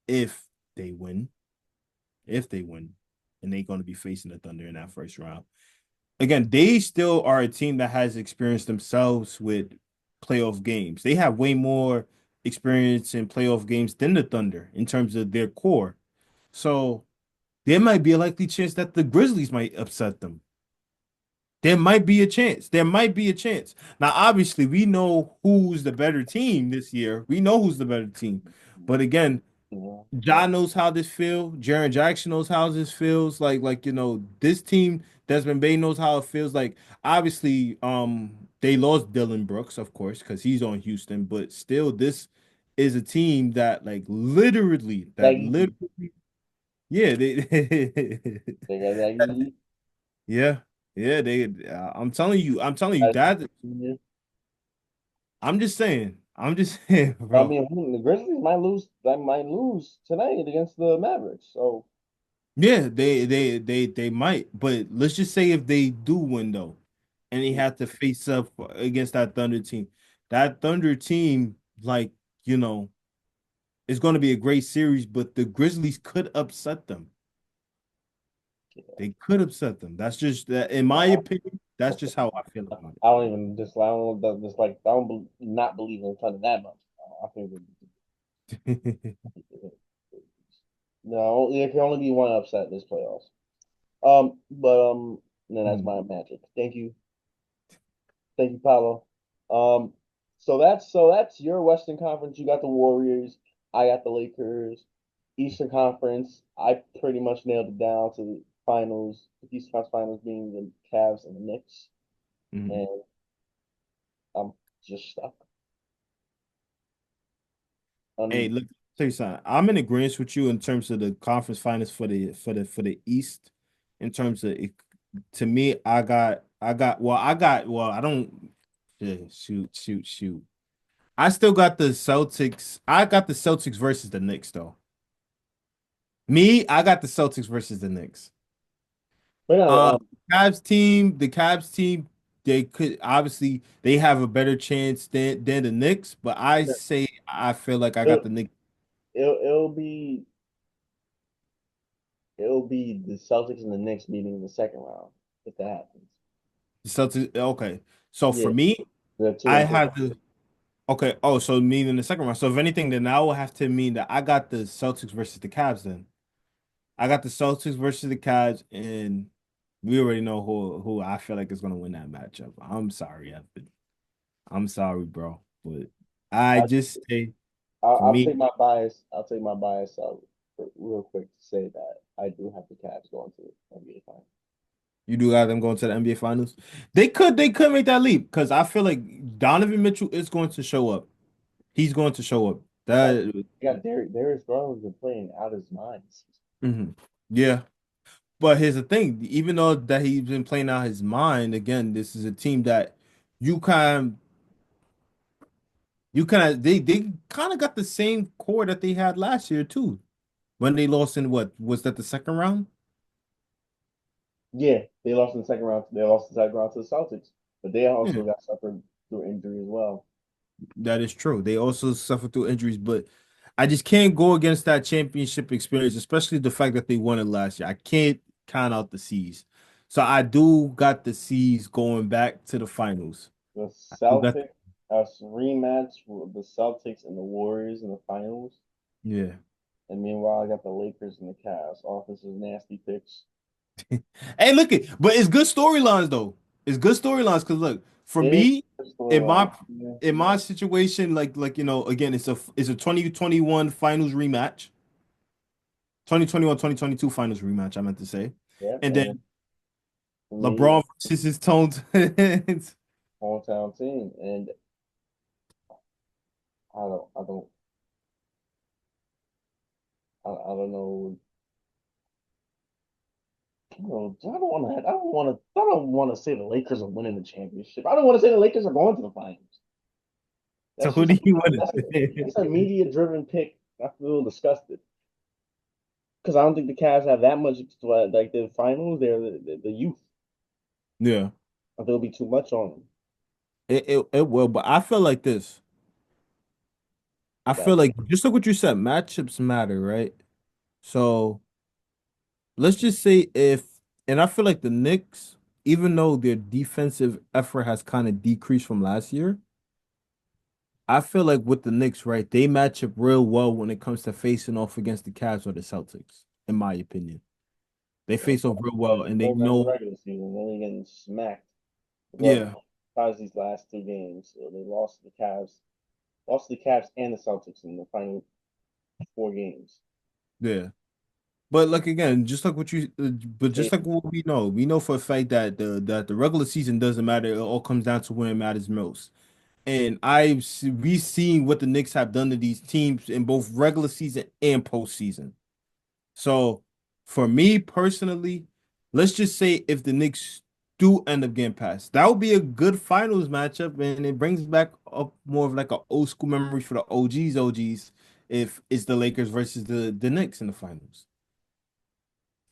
Speaker 1: if they win, if they win, and they're going to be facing the Thunder in that first round. Again, they still are a team that has experience themselves with playoff games. They have way more experience in playoff games than the Thunder in terms of their core. So there might be a likely chance that the Grizzlies might upset them. There might be a chance. There might be a chance. Now, obviously, we know who's the better team this year. We know who's the better team. But again,
Speaker 2: Yeah.
Speaker 1: Ja knows how this feels. Jaren Jackson knows how this feels. This team, Desmond Bay knows how it feels. Like, obviously, they lost Dylan Brooks, of course, because he's on Houston, but still, this is a team that,
Speaker 2: Like
Speaker 1: literally, yeah, they,
Speaker 2: they got that.
Speaker 1: yeah, yeah, I'm telling you that. I'm just saying,
Speaker 2: I
Speaker 1: bro.
Speaker 2: mean, the Grizzlies might lose. They might lose tonight against the Mavericks. So
Speaker 1: Yeah, they might, but let's just say if they do win though, and they have to face up against that Thunder team, that Thunder team, you know, it's going to be a great series, but the Grizzlies could upset them.
Speaker 2: yeah.
Speaker 1: They could upset them. That's just that, in my opinion. That's just how I feel about
Speaker 2: I don't even dislike. I don't dislike. I don't not believe in Thunder that much. I think
Speaker 1: it.
Speaker 2: no, there can only be one upset in this playoffs. Then that's
Speaker 1: Mm.
Speaker 2: my magic. Thank you, Paulo. Um, so that's your Western Conference. You got the Warriors. I got the Lakers. Eastern Conference. I pretty much nailed it down to the finals. The Eastern Conference Finals being the Cavs and the Knicks,
Speaker 1: Mm.
Speaker 2: and I'm just stuck.
Speaker 1: Hey,
Speaker 2: Un-
Speaker 1: look, tell you something. I'm in agreement with you in terms of the conference finals for the East. In terms of it, to me, I don't yeah, shoot. I still got the Celtics. I got the Celtics versus the Knicks though. I got the Celtics versus the Knicks.
Speaker 2: but no,
Speaker 1: Uh the Cavs team, they could obviously they have a better chance than the Knicks, but I feel like I got
Speaker 2: it,
Speaker 1: the Knicks.
Speaker 2: it'll be the Celtics and the Knicks meeting in the second round if that happens.
Speaker 1: The Celtics, okay. So
Speaker 2: Yeah,
Speaker 1: for me,
Speaker 2: the two
Speaker 1: I
Speaker 2: and three.
Speaker 1: have the okay. Oh, so meaning in the second round. So if anything, then I will have to mean that I got the Celtics versus the Cavs. Then I got the Celtics versus the Cavs, and we already know who I feel like is gonna win that matchup. I'm sorry, Evan. I'm sorry, bro, but I
Speaker 2: I,
Speaker 1: just say
Speaker 2: I'll,
Speaker 1: for
Speaker 2: I'll
Speaker 1: me,
Speaker 2: take my bias. I'll take my bias out real quick to say that I do have the Cavs going to the NBA Finals.
Speaker 1: you do got them going to the NBA Finals. They could make that leap because I feel like Donovan Mitchell is going to show up. He's going to show up.
Speaker 2: They got
Speaker 1: That.
Speaker 2: they got Darius Garland's been playing out of his mind.
Speaker 1: Mhm. Yeah. But here's the thing, even though that he's been playing out his mind, again, this is a team that you kind they kind of got the same core that they had last year too. When they lost in what was that the second round?
Speaker 2: Yeah, they lost in the second round. They lost the second round to the Celtics, but they
Speaker 1: Yeah,
Speaker 2: also got suffered through injury as well.
Speaker 1: that is true. They also suffered through injuries, but I just can't go against that championship experience, especially the fact that they won it last year. I can't count out the C's. So I do got the C's going back to the finals.
Speaker 2: The
Speaker 1: I do got
Speaker 2: Celtics, a rematch with the Celtics and the Warriors in the finals.
Speaker 1: yeah.
Speaker 2: And meanwhile, I got the Lakers and the Cavs. Offensive nasty picks.
Speaker 1: Hey, look it, but it's good storylines though. It's good storylines because look, for
Speaker 2: It is
Speaker 1: me,
Speaker 2: a
Speaker 1: in
Speaker 2: storyline.
Speaker 1: my
Speaker 2: Yeah,
Speaker 1: in my situation, again, it's a 2021 finals rematch. 2021-2022 finals rematch, I meant to say.
Speaker 2: yeah.
Speaker 1: And
Speaker 2: And
Speaker 1: then
Speaker 2: for me,
Speaker 1: LeBron versus his Tones.
Speaker 2: hometown team. And I don't, I don't know. I don't want to say the Lakers are winning the championship. I don't want to say the Lakers are going to the finals.
Speaker 1: So
Speaker 2: That's
Speaker 1: who
Speaker 2: just
Speaker 1: do you want
Speaker 2: that's
Speaker 1: to
Speaker 2: a media driven pick. I feel disgusted because I don't think the Cavs have that much like the finals. They're the youth.
Speaker 1: Yeah,
Speaker 2: I think it'll be too much on them.
Speaker 1: it will, but I feel like this. I feel
Speaker 2: That
Speaker 1: like just like what you said, matchups matter, right? So let's just say and I feel like the Knicks, even though their defensive effort has kind of decreased from last year, I feel like with the Knicks, right, they match up real well when it comes to facing off against the Cavs or the Celtics, in my opinion. They face off real well and they
Speaker 2: both in the
Speaker 1: know,
Speaker 2: regular season, then they getting smacked. Well,
Speaker 1: yeah.
Speaker 2: besides these last two games, so they lost to the Cavs and the Celtics in the final four games.
Speaker 1: Yeah. But like again, just like what you, but just like
Speaker 2: Tatum.
Speaker 1: what we know for a fact that the regular season doesn't matter. It all comes down to when it matters most. And we've seen what the Knicks have done to these teams in both regular season and postseason. So for me personally, let's just say if the Knicks do end up getting past, that would be a good finals matchup, and it brings back up more of like an old school memory for the OGs if it's the Lakers versus the Knicks in the finals.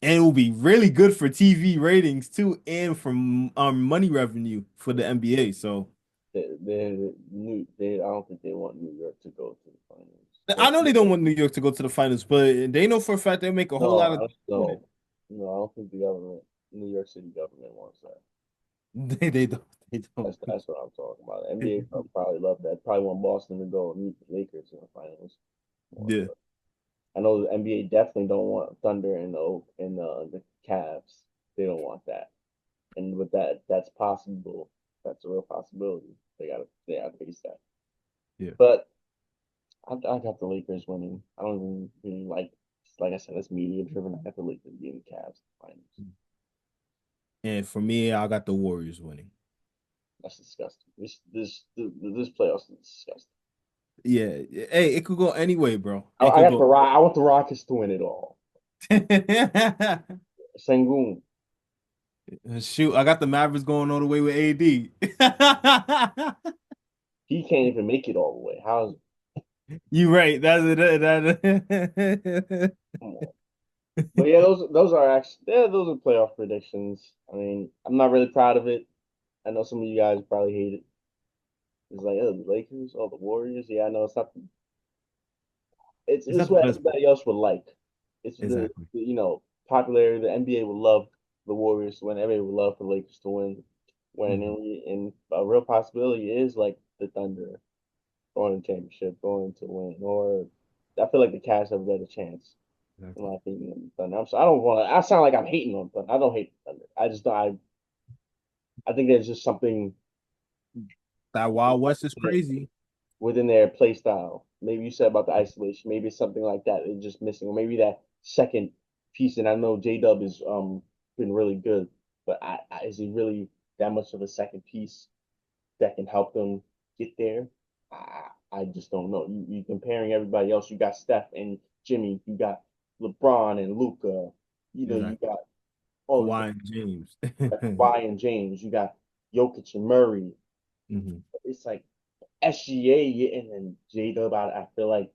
Speaker 1: And it will be really good for TV ratings too, and from money revenue for the NBA. So
Speaker 2: They I don't think they want New York to go to the finals.
Speaker 1: I
Speaker 2: But
Speaker 1: know they don't want New York to go to the finals, but they know for a fact they make a whole
Speaker 2: no,
Speaker 1: lot of doing it.
Speaker 2: I don't think the government, New York City government wants that.
Speaker 1: They don't. They don't.
Speaker 2: That's what I'm talking about. The NBA probably love that. Probably want Boston to go and meet the Lakers in the finals.
Speaker 1: Yeah.
Speaker 2: But I know the NBA definitely don't want Thunder and the Cavs. They don't want that. And with that, that's possible. That's a real possibility. They gotta face that.
Speaker 1: Yeah.
Speaker 2: But I got the Lakers winning. I don't even really like I said, it's media driven. I got the Lakers beating the Cavs finals.
Speaker 1: And for me, I got the Warriors winning.
Speaker 2: That's disgusting. This playoffs is disgusting.
Speaker 1: Yeah. Hey, it could go anyway, bro.
Speaker 2: I,
Speaker 1: It
Speaker 2: I
Speaker 1: could
Speaker 2: got
Speaker 1: go.
Speaker 2: I want the Rockets to win it all. Sengun,
Speaker 1: Shoot, I got the Mavericks going all the way with AD.
Speaker 2: he can't even make it all the way. How's
Speaker 1: You right. That's it. That.
Speaker 2: come on? But yeah, those are actually those are playoff predictions. I mean, I'm not really proud of it. I know some of you guys probably hate it. It's like, oh, the Lakers, oh, the Warriors. Yeah, I know it's not.
Speaker 1: It's
Speaker 2: It's
Speaker 1: not the
Speaker 2: what
Speaker 1: best.
Speaker 2: everybody else would like. It's
Speaker 1: Exactly.
Speaker 2: popularity. The NBA would love the Warriors to win. Everybody would love for the Lakers to win,
Speaker 1: Mhm.
Speaker 2: and a real possibility is like the Thunder going to championship, going to win, or I feel like the Cavs have a better chance in
Speaker 1: Exactly.
Speaker 2: my opinion than the Thunder. So I don't want to. I sound like I'm hating on Thunder. I don't hate the Thunder. I just don't. I think there's just something
Speaker 1: That Wild West is crazy.
Speaker 2: within their play style. Maybe you said about the isolation. Maybe it's something like that. It's just missing, or maybe that second piece. And I know J Dub is been really good, but is he really that much of a second piece that can help them get there? I just don't know. You comparing everybody else. You got Steph and Jimmy. You got LeBron and Luca. You
Speaker 1: Exactly.
Speaker 2: got all these
Speaker 1: Kawhi and James.
Speaker 2: Kawhi and James. You got Jokic and Murray.
Speaker 1: Mhm.
Speaker 2: It's like SGA and then J Dub. I feel like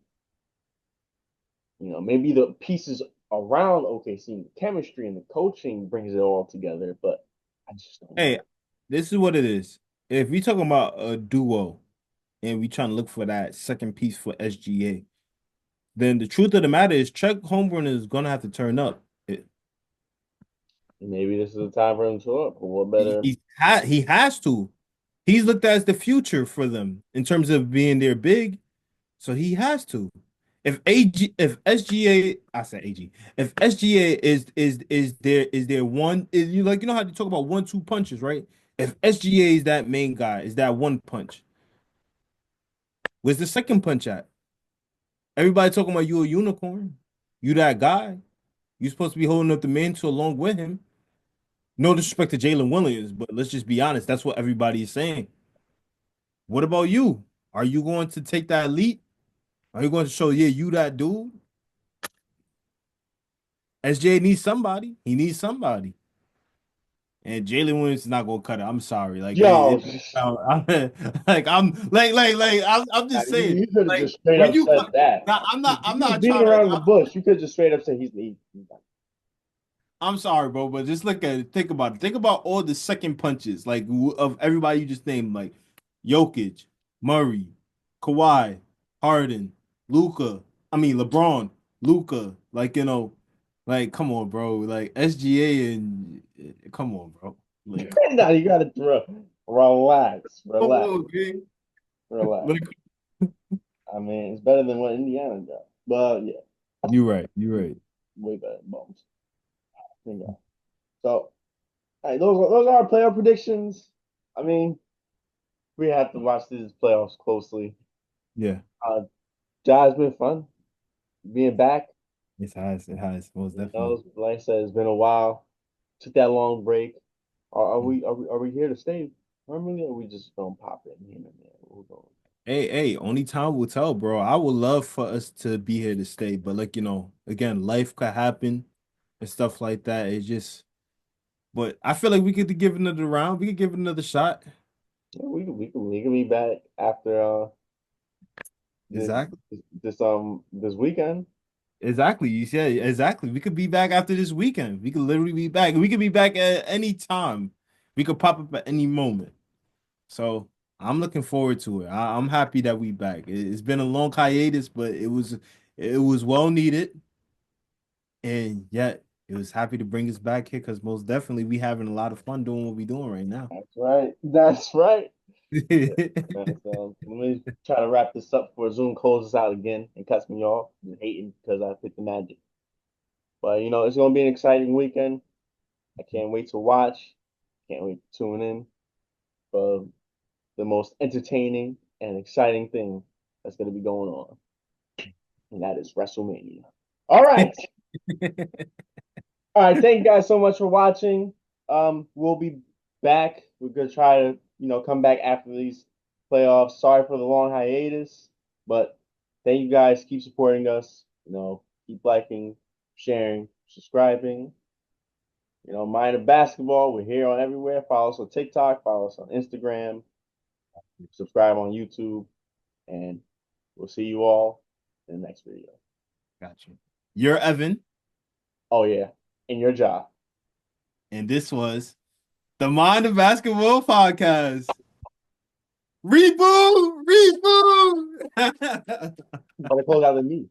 Speaker 2: maybe the pieces around OKC, the chemistry and the coaching brings it all together, but I just don't
Speaker 1: Hey,
Speaker 2: know.
Speaker 1: this is what it is. If we talking about a duo and we trying to look for that second piece for SGA, then the truth of the matter is Chuck Holmgren is gonna have to turn up.
Speaker 2: Maybe this is the time for him to up, but what better?
Speaker 1: He has to. He's looked at as the future for them in terms of being their big, so he has to. If SGA, I said AG, if SGA is there one is you know how to talk about 1-2 punches, right? If SGA is that main guy, is that one punch? Where's the second punch at? Everybody talking about you a unicorn, you that guy. You supposed to be holding up the mantle along with him. No disrespect to Jalen Williams, but let's just be honest. That's what everybody is saying. What about you? Are you going to take that leap? Are you going to show, yeah, you that dude? SJ needs somebody. He needs somebody. And Jalen Williams is not gonna cut it. I'm sorry. Like
Speaker 2: Yo,
Speaker 1: I'm just saying.
Speaker 2: you could have
Speaker 1: Like
Speaker 2: just straight
Speaker 1: when
Speaker 2: up
Speaker 1: you
Speaker 2: said
Speaker 1: cut,
Speaker 2: that.
Speaker 1: now, I'm
Speaker 2: You was
Speaker 1: not
Speaker 2: beating
Speaker 1: trying to.
Speaker 2: around the bush. You could just straight up say
Speaker 1: I'm sorry, bro, but just look at it. Think about it. Think about all the second punches, like of everybody you just named, like Jokic, Murray, Kawhi, Harden, Luca. I mean LeBron, Luca. Like come on, bro. Like SGA and come on, bro. Like
Speaker 2: no, you gotta relax,
Speaker 1: come
Speaker 2: relax,
Speaker 1: on, okay.
Speaker 2: relax.
Speaker 1: Like
Speaker 2: I mean, it's better than what Indiana got. But yeah,
Speaker 1: you're right. You're right.
Speaker 2: way better than Bums. Yeah. So, hey, those are our playoff predictions. I mean, we have to watch these playoffs closely.
Speaker 1: Yeah.
Speaker 2: Jai's been fun being back.
Speaker 1: It has, most
Speaker 2: You
Speaker 1: definitely.
Speaker 2: know, like I said, it's been a while. Took that long break. Are we here to stay permanently, or are we just gonna pop in here and there? We're going.
Speaker 1: Hey, only time will tell, bro. I would love for us to be here to stay, but like, again, life could happen and stuff like that. It's just, but I feel like we could give another round. We could give it another shot.
Speaker 2: Yeah, we can be back after this
Speaker 1: Exactly.
Speaker 2: this weekend.
Speaker 1: Exactly. You said exactly. We could be back after this weekend. We could literally be back. We could be back at any time. We could pop up at any moment. So I'm looking forward to it. I'm happy that we back. It's been a long hiatus, but it was well needed, and yet it was happy to bring us back here because most definitely we having a lot of fun doing what we doing right now.
Speaker 2: That's right. That's right. So let me try to wrap this up before Zoom closes out again and cuts me off. And hating because I picked the Magic. But it's gonna be an exciting weekend. I can't wait to watch. Can't wait to tune in for the most entertaining and exciting thing that's gonna be going on, and that is WrestleMania. All right. All right. Thank you guys so much for watching. We'll be back. We're gonna try to, come back after these playoffs. Sorry for the long hiatus, but thank you guys. Keep supporting us. Keep liking, sharing, subscribing. Mind of basketball. We're here on everywhere. Follow us on TikTok. Follow us on Instagram. Subscribe on YouTube, and we'll see you all in the next video.
Speaker 1: Got you. You're Evan,
Speaker 2: Oh yeah, in your job.
Speaker 1: and this was the Mind of Basketball podcast. Reboot, reboot.
Speaker 2: But to close out the meet.